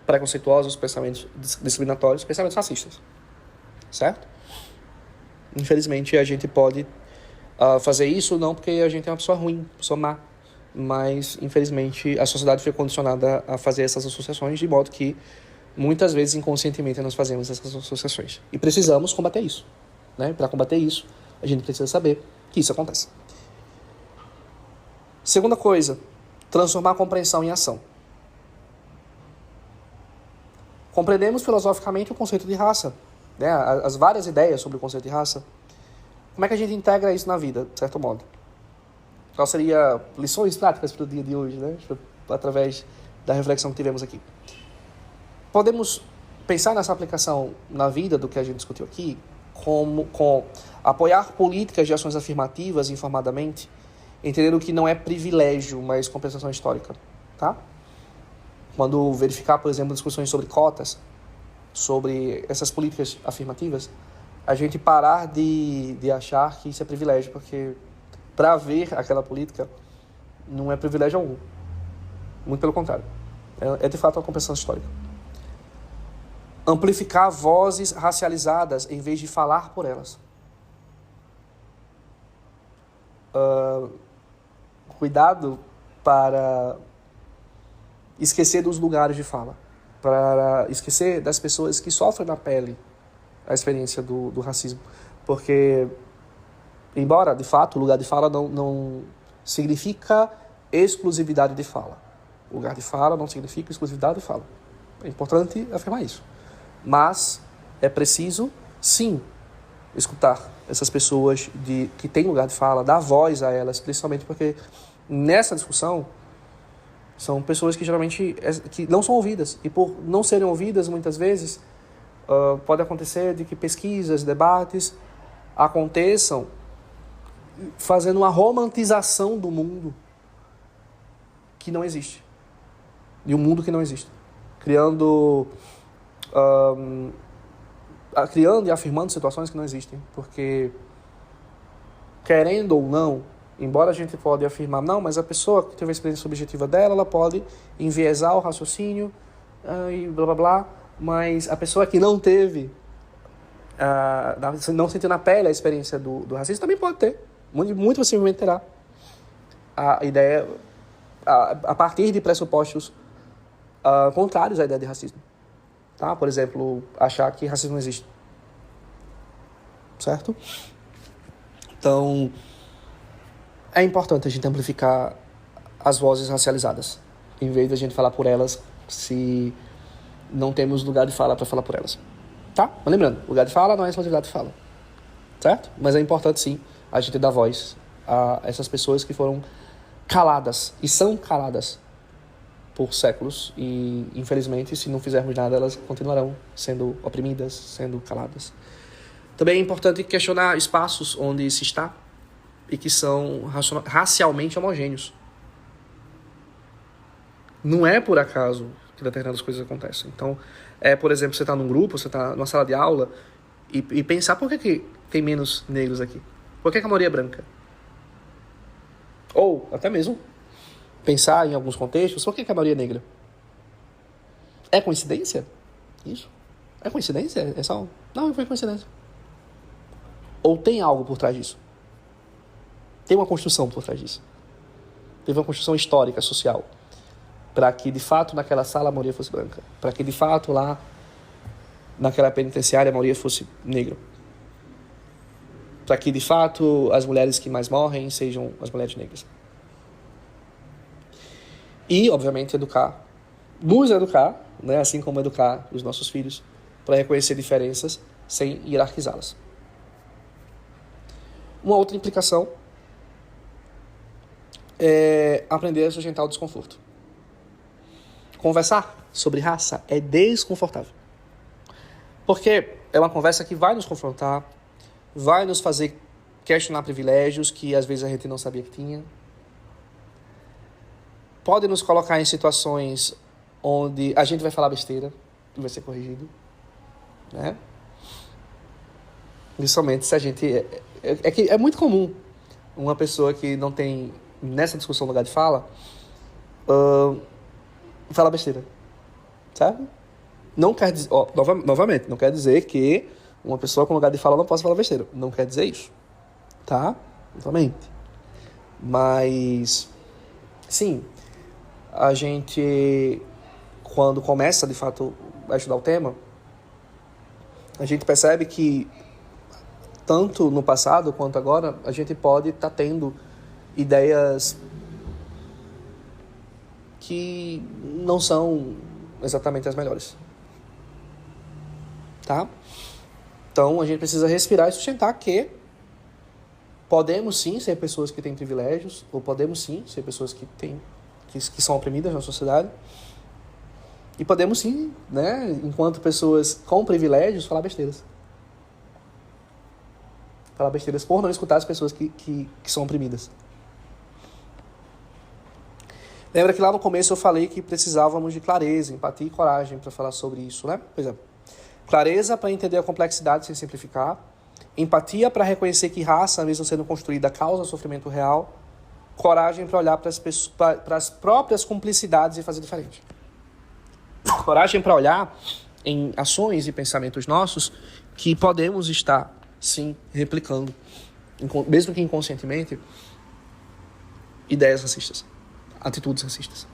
S1: preconceituosos, pensamentos discriminatórios, pensamentos racistas. Certo? Infelizmente, a gente pode fazer isso não porque a gente é uma pessoa ruim, pessoa má, mas, infelizmente, a sociedade foi condicionada a fazer essas associações de modo que, muitas vezes, inconscientemente, nós fazemos essas associações. E precisamos combater isso. Né? Para combater isso, a gente precisa saber que isso acontece. Segunda coisa, transformar a compreensão em ação. Compreendemos filosoficamente o conceito de raça, né? As várias ideias sobre o conceito de raça. Como é que a gente integra isso na vida, de certo modo? Qual seria lições práticas para o dia de hoje, né? Através da reflexão que tivemos aqui. Podemos pensar nessa aplicação na vida do que a gente discutiu aqui, com apoiar políticas de ações afirmativas informadamente, entendendo que não é privilégio, mas compensação histórica, tá? Quando verificar, por exemplo, discussões sobre cotas, sobre essas políticas afirmativas, a gente parar de achar que isso é privilégio, porque para ver aquela política não é privilégio algum. Muito pelo contrário. É de fato uma compensação histórica. Amplificar vozes racializadas em vez de falar por elas. Cuidado para esquecer dos lugares de fala, para esquecer das pessoas que sofrem na pele a experiência do racismo. Porque, embora, de fato, o lugar de fala não significa exclusividade de fala. O lugar de fala não significa exclusividade de fala. É importante afirmar isso. Mas é preciso, sim, escutar essas pessoas que têm lugar de fala, dar voz a elas, principalmente porque nessa discussão são pessoas que geralmente que não são ouvidas. E por não serem ouvidas, muitas vezes, pode acontecer de que pesquisas, debates aconteçam fazendo uma romantização do mundo que não existe. De um mundo que não existe. Criando e afirmando situações que não existem. Porque, querendo ou não, embora a gente pode afirmar, não, mas a pessoa que teve a experiência subjetiva dela, ela pode enviesar o raciocínio e blá blá blá, mas a pessoa que não teve, não sentiu na pele a experiência do racismo, também pode ter. Muito possivelmente terá a ideia, a partir de pressupostos contrários à ideia de racismo. tá? Por exemplo, achar que racismo não existe. Certo? Então, é importante a gente amplificar as vozes racializadas, em vez de a gente falar por elas se não temos lugar de fala para falar por elas. Tá? Mas lembrando, lugar de fala não é exclusividade de fala. Certo? Mas é importante, sim, a gente dar voz a essas pessoas que foram caladas, e são caladas por séculos, e infelizmente, se não fizermos nada, elas continuarão sendo oprimidas, sendo caladas. Também é importante questionar espaços onde se está e que são racialmente homogêneos. Não é por acaso que determinadas coisas acontecem. Então, por exemplo, você está num grupo, você está numa sala de aula e pensar por que tem menos negros aqui? Por que a maioria é branca? Ou, até mesmo, pensar em alguns contextos, por que a maioria é negra? É coincidência? Isso? É coincidência? É só... Não foi coincidência. Ou tem algo por trás disso? Tem uma construção por trás disso. Teve uma construção histórica, social, para que, de fato, naquela sala a maioria fosse branca. Para que, de fato, lá, naquela penitenciária, a maioria fosse negra. Para que, de fato, as mulheres que mais morrem sejam as mulheres negras. E, obviamente, nos educar, né, assim como educar os nossos filhos, para reconhecer diferenças sem hierarquizá-las. Uma outra implicação é aprender a sustentar o desconforto. Conversar sobre raça é desconfortável. Porque é uma conversa que vai nos confrontar, vai nos fazer questionar privilégios que às vezes a gente não sabia que tinha. Pode nos colocar em situações onde a gente vai falar besteira e vai ser corrigido, né? Principalmente se a gente... É muito comum uma pessoa que não tem, nessa discussão, lugar de fala, falar besteira, sabe? Não quer dizer... novamente, não quer dizer que uma pessoa com lugar de fala não possa falar besteira. Não quer dizer isso, tá? Novamente. Mas, sim, a gente, quando começa, de fato, a estudar o tema, a gente percebe que tanto no passado quanto agora, a gente pode estar tendo ideias que não são exatamente as melhores. Tá? Então, a gente precisa respirar e sustentar que podemos sim ser pessoas que têm privilégios, ou podemos sim ser pessoas que são oprimidas na sociedade, e podemos sim, né, enquanto pessoas com privilégios, falar besteiras. Falar besteiras por não escutar as pessoas que são oprimidas. Lembra que lá no começo eu falei que precisávamos de clareza, empatia e coragem para falar sobre isso, né? Pois é. Clareza para entender a complexidade sem simplificar. Empatia para reconhecer que raça, mesmo sendo construída, causa sofrimento real. Coragem para olhar para as próprias cumplicidades e fazer diferente. Coragem para olhar em ações e pensamentos nossos que podemos estar, sim, replicando, mesmo que inconscientemente, ideias racistas, atitudes racistas.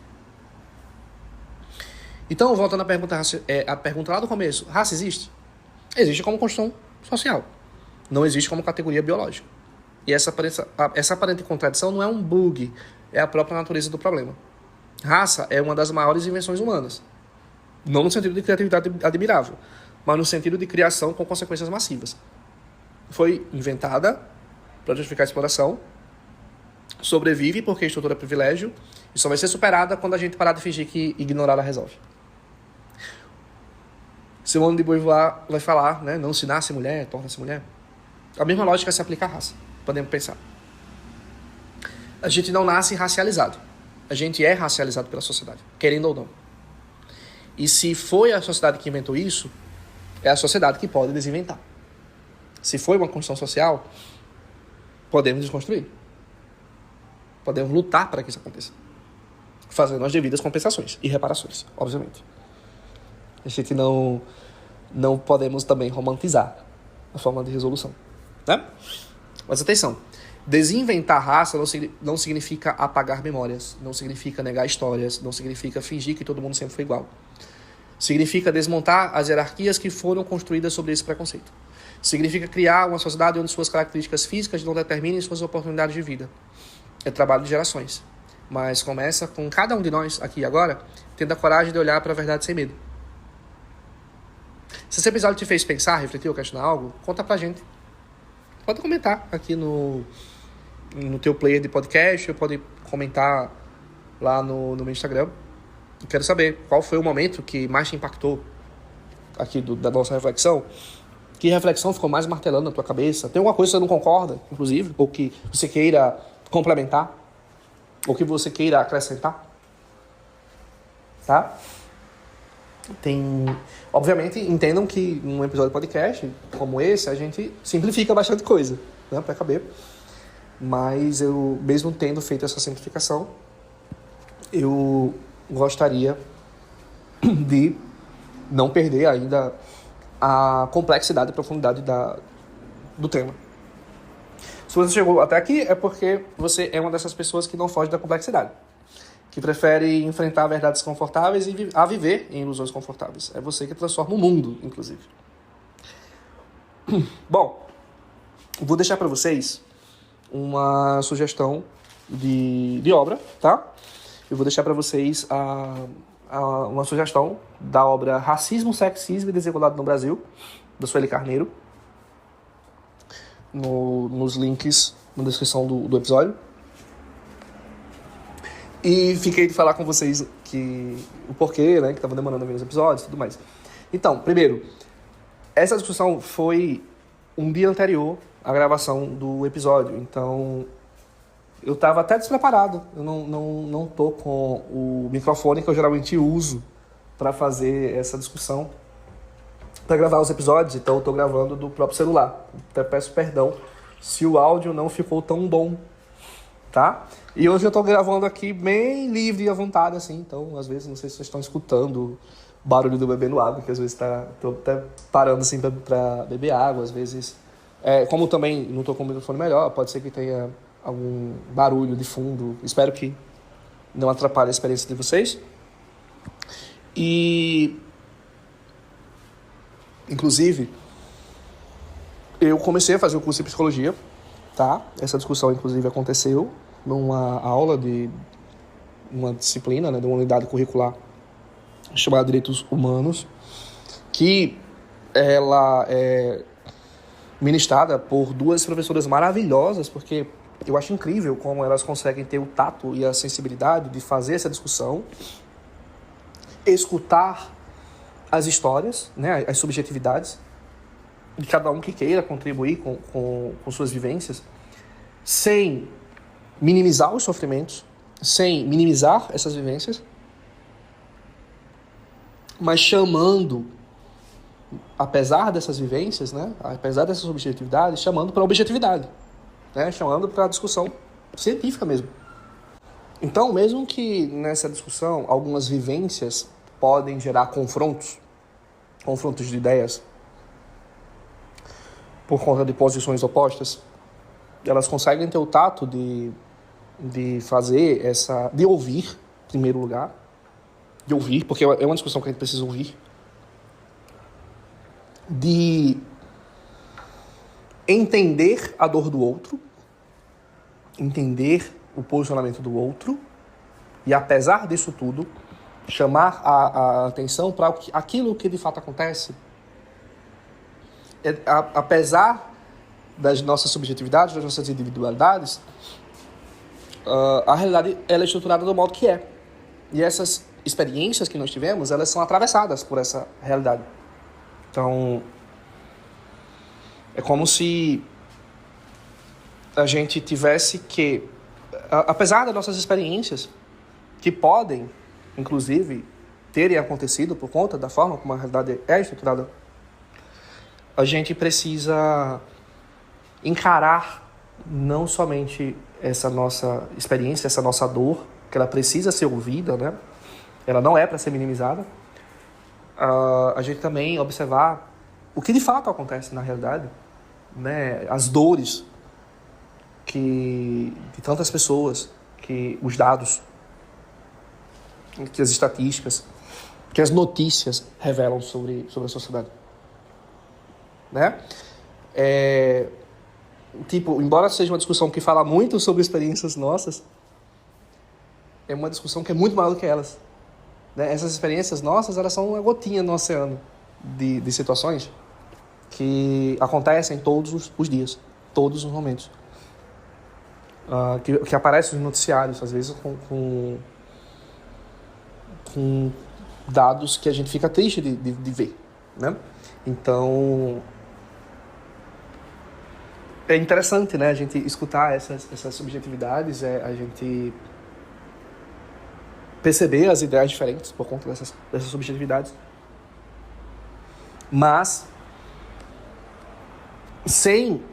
S1: Então, voltando à pergunta lá do começo, raça existe? Existe como construção social, não existe como categoria biológica. E essa aparente contradição não é um bug, é a própria natureza do problema. Raça é uma das maiores invenções humanas, não no sentido de criatividade admirável, mas no sentido de criação com consequências massivas. Foi inventada para justificar a exploração, sobrevive porque estrutura privilégio e só vai ser superada quando a gente parar de fingir que ignorar ela resolve. Simone de Beauvoir vai falar, né, não se nasce mulher, torna-se mulher. A mesma lógica se aplica à raça, podemos pensar. A gente não nasce racializado, a gente é racializado pela sociedade, querendo ou não. E se foi a sociedade que inventou isso, é a sociedade que pode desinventar. Se foi uma construção social, podemos desconstruir. Podemos lutar para que isso aconteça, fazendo as devidas compensações e reparações, obviamente. A gente não podemos também romantizar a forma de resolução, né? Mas atenção, desinventar raça não significa apagar memórias, não significa negar histórias, não significa fingir que todo mundo sempre foi igual. Significa desmontar as hierarquias que foram construídas sobre esse preconceito. Significa criar uma sociedade onde suas características físicas não determinem suas oportunidades de vida. É trabalho de gerações. Mas começa com cada um de nós aqui e agora tendo a coragem de olhar para a verdade sem medo. Se esse episódio te fez pensar, refletir ou questionar algo, conta pra gente. Pode comentar aqui no teu player de podcast, ou pode comentar lá no meu Instagram. Eu quero saber qual foi o momento que mais te impactou aqui da nossa reflexão. Que reflexão ficou mais martelando na tua cabeça? Tem alguma coisa que você não concorda, inclusive? Ou que você queira complementar? Ou que você queira acrescentar? Tá? Obviamente, entendam que num episódio de podcast como esse, a gente simplifica bastante coisa, né, para caber. Mas eu, mesmo tendo feito essa simplificação, eu gostaria de não perder ainda a complexidade e profundidade do tema. Se você chegou até aqui, é porque você é uma dessas pessoas que não foge da complexidade, que prefere enfrentar verdades confortáveis e a viver em ilusões confortáveis. É você que transforma o mundo, inclusive. Bom, vou deixar para vocês uma sugestão de obra, tá? Eu vou deixar para vocês uma sugestão da obra Racismo, Sexismo e Desigualdade no Brasil, da Sueli Carneiro, nos links na descrição do episódio. E fiquei de falar com vocês o porquê, né, que estava demorando a ver os episódios e tudo mais. Então, primeiro, essa discussão foi um dia anterior à gravação do episódio. Então, eu estava até despreparado. Eu não tô com o microfone que eu geralmente uso para fazer essa discussão, para gravar os episódios. Então, eu estou gravando do próprio celular. Até peço perdão se o áudio não ficou tão bom, tá? E hoje eu tô gravando aqui bem livre e à vontade, assim. Então, às vezes, não sei se vocês estão escutando o barulho do bebendo água, que às vezes tô até parando, assim, pra beber água. Às vezes, como também não tô com o microfone melhor, pode ser que tenha algum barulho de fundo. Espero que não atrapalhe a experiência de vocês. E, inclusive, eu comecei a fazer o curso de psicologia, tá? Essa discussão, inclusive, aconteceu numa aula de uma disciplina, né, de uma unidade curricular chamada Direitos Humanos, que ela é ministrada por duas professoras maravilhosas, porque eu acho incrível como elas conseguem ter o tato e a sensibilidade de fazer essa discussão, escutar as histórias, né, as subjetividades de cada um que queira contribuir com suas vivências, sem minimizar os sofrimentos, sem minimizar essas vivências, mas chamando, apesar dessas vivências, né, apesar dessas subjetividades, chamando para a objetividade, né, chamando para a discussão científica mesmo. Então, mesmo que nessa discussão algumas vivências podem gerar confrontos de ideias, por conta de posições opostas, elas conseguem ter o tato de fazer de ouvir, em primeiro lugar, de ouvir, porque é uma discussão que a gente precisa ouvir, de entender a dor do outro, entender o posicionamento do outro, e apesar disso tudo, chamar a atenção para aquilo que de fato acontece. Apesar das nossas subjetividades, das nossas individualidades, a realidade ela é estruturada do modo que é. E essas experiências que nós tivemos, elas são atravessadas por essa realidade. Então, é como se a gente tivesse que, apesar das nossas experiências, que podem, inclusive, terem acontecido por conta da forma como a realidade é estruturada, a gente precisa encarar não somente essa nossa experiência, essa nossa dor, que ela precisa ser ouvida, né? Ela não é para ser minimizada. A gente também observar o que de fato acontece na realidade, né? As dores de tantas pessoas, que os dados, que as estatísticas, que as notícias revelam sobre a sociedade, né? Embora seja uma discussão que fala muito sobre experiências nossas, é uma discussão que é muito maior do que elas, né? Essas experiências nossas, elas são uma gotinha no oceano de situações que acontecem todos os dias, todos os momentos. Que aparecem nos noticiários, às vezes com dados que a gente fica triste de ver, né? Então, é interessante, né, a gente escutar essas subjetividades, a gente perceber as ideias diferentes por conta dessas subjetividades, mas sem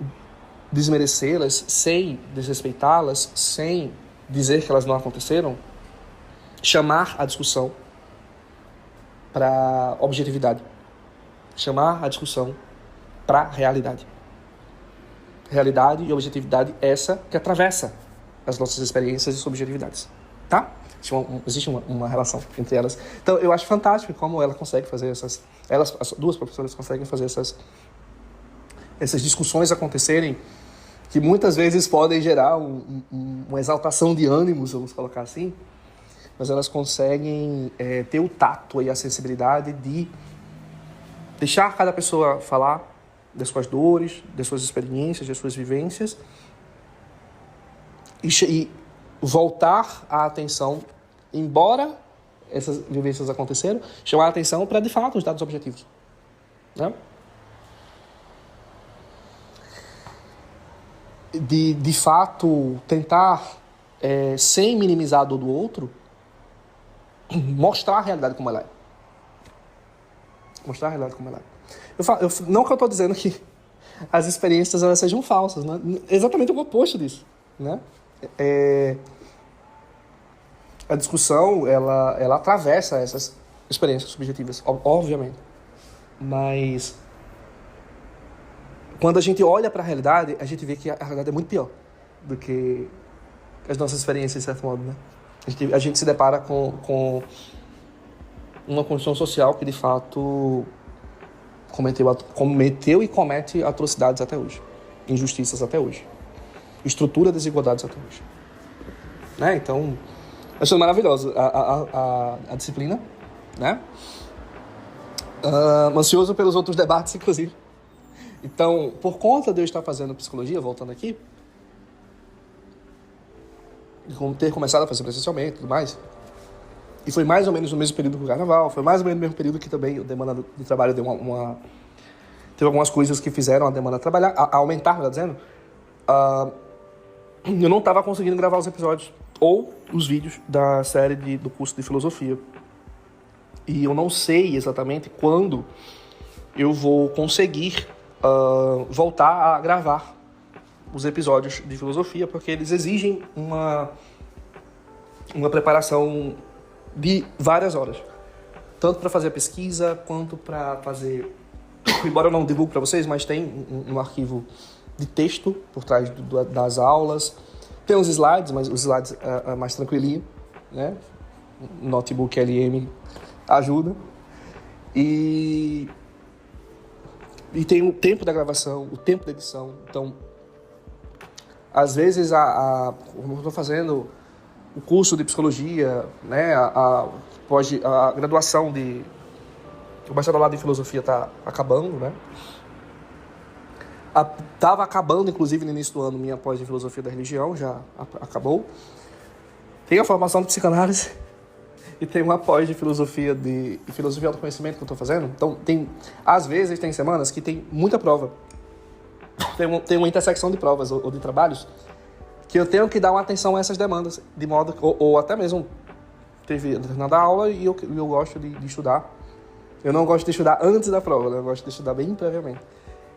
S1: desmerecê-las, sem desrespeitá-las, sem dizer que elas não aconteceram, chamar a discussão para objetividade, chamar a discussão para realidade. Realidade e objetividade, essa que atravessa as nossas experiências e subjetividades, tá? Existe uma relação entre elas. Então, eu acho fantástico como ela consegue fazer as duas professoras conseguem fazer essas discussões acontecerem, que muitas vezes podem gerar uma exaltação de ânimos, vamos colocar assim, mas elas conseguem ter o tato e a sensibilidade de deixar cada pessoa falar das suas dores, das suas experiências, das suas vivências, e voltar a atenção, embora essas vivências aconteceram, chamar a atenção para, de fato, os dados objetivos, né? De fato, tentar, sem minimizar a dor do outro, mostrar a realidade como ela é. Mostrar a realidade como ela é. Não que eu estou dizendo que as experiências elas sejam falsas, né? Exatamente o oposto disso, né? A discussão, ela atravessa essas experiências subjetivas, obviamente. Mas quando a gente olha para a realidade, a gente vê que a realidade é muito pior do que as nossas experiências, de certo modo, né? A gente se depara com uma condição social que, de fato, cometeu e comete atrocidades até hoje, injustiças até hoje, estrutura desigualdades até hoje, né? Então, achando maravilhoso a disciplina, né? Ansioso pelos outros debates, inclusive. Então, por conta de eu estar fazendo psicologia, voltando aqui, de ter começado a fazer presencialmente e tudo mais, e foi mais ou menos no mesmo período que o carnaval, foi mais ou menos no mesmo período que também a demanda de trabalho deu teve algumas coisas que fizeram a demanda trabalhar, aumentar, melhor dizendo. Eu não estava conseguindo gravar os episódios ou os vídeos da série do curso de filosofia. E eu não sei exatamente quando eu vou conseguir voltar a gravar os episódios de filosofia, porque eles exigem uma preparação de várias horas. Tanto para fazer a pesquisa, quanto para fazer... Embora eu não divulgue para vocês, mas tem um arquivo de texto por trás das aulas. Tem os slides, mas os slides é mais tranquilinho, né? Notebook LM ajuda. E tem o tempo da gravação, o tempo da edição. Então, às vezes, como eu estou fazendo o curso de psicologia, né? A graduação o bacharelado em filosofia está acabando, né? Estava acabando, inclusive, no início do ano, minha pós em filosofia da religião, já acabou. Tem a formação de psicanálise e tem uma pós de filosofia do autoconhecimento que eu estou fazendo. Então, às vezes, tem semanas que tem muita prova. Tem uma intersecção de provas ou de trabalhos que eu tenho que dar uma atenção a essas demandas, de modo ou até mesmo teve determinada aula e eu gosto de estudar. Eu não gosto de estudar antes da prova, né? Eu gosto de estudar bem previamente.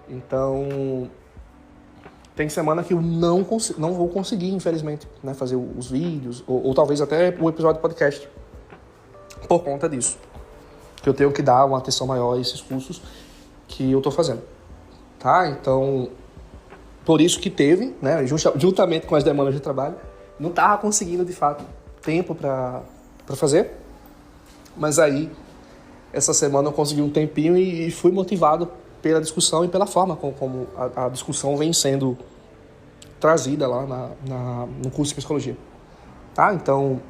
S1: Então, tem semana que eu não vou conseguir, infelizmente, né, fazer os vídeos, ou talvez até o episódio de podcast, por conta disso. Que eu tenho que dar uma atenção maior a esses cursos que eu estou fazendo. Tá? Então, por isso que teve, né, juntamente com as demandas de trabalho, não estava conseguindo, de fato, tempo para fazer. Mas aí, essa semana eu consegui um tempinho e fui motivado pela discussão e pela forma como a discussão vem sendo trazida lá no curso de psicologia. Tá? Então,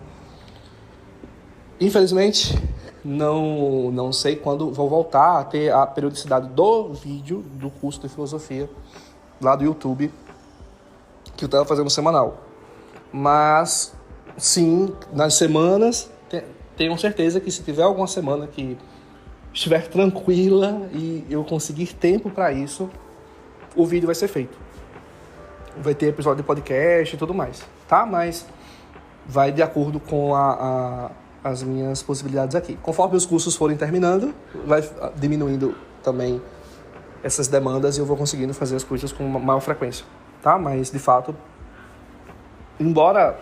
S1: infelizmente, não sei quando vou voltar a ter a periodicidade do vídeo do curso de filosofia lá do YouTube, que eu estava fazendo semanal. Mas, sim, nas semanas, tenham certeza que se tiver alguma semana que estiver tranquila e eu conseguir tempo para isso, o vídeo vai ser feito. Vai ter episódio de podcast e tudo mais, tá? Mas vai de acordo com as minhas possibilidades aqui. Conforme os cursos forem terminando, vai diminuindo também essas demandas e eu vou conseguindo fazer as coisas com maior frequência, tá? Mas, de fato, embora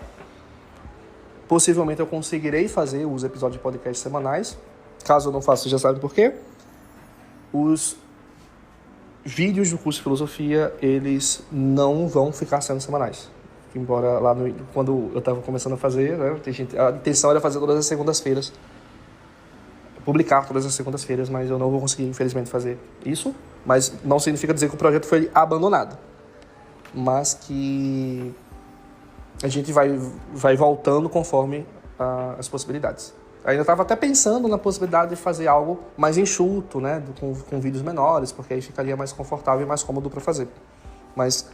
S1: possivelmente eu conseguirei fazer os episódios de podcast semanais, caso eu não faça, você já sabe por quê. Os vídeos do curso de filosofia, eles não vão ficar sendo semanais. Embora lá quando eu estava começando a fazer, né, a intenção era fazer todas as segundas-feiras, publicar todas as segundas-feiras, mas eu não vou conseguir, infelizmente, fazer isso. Mas não significa dizer que o projeto foi abandonado, mas que a gente vai voltando conforme as possibilidades. Ainda estava até pensando na possibilidade de fazer algo mais enxuto, né, com vídeos menores, porque aí ficaria mais confortável e mais cômodo para fazer. Mas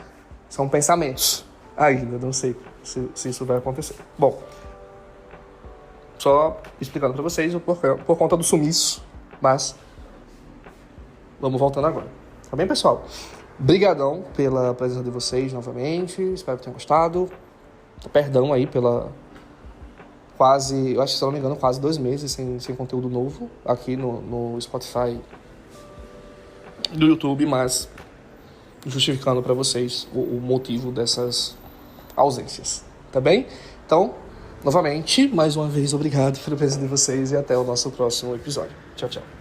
S1: são pensamentos. Ainda não sei se isso vai acontecer. Bom, só explicando para vocês por conta do sumiço, mas vamos voltando agora. Tá bem, pessoal? Brigadão pela presença de vocês novamente, espero que tenham gostado. Perdão aí pela quase, eu acho que se eu não me engano, quase 2 meses sem conteúdo novo aqui no Spotify, do YouTube, mas justificando para vocês o motivo dessas ausências, tá bem? Então, novamente, mais uma vez, obrigado pela presença de vocês e até o nosso próximo episódio. Tchau, tchau.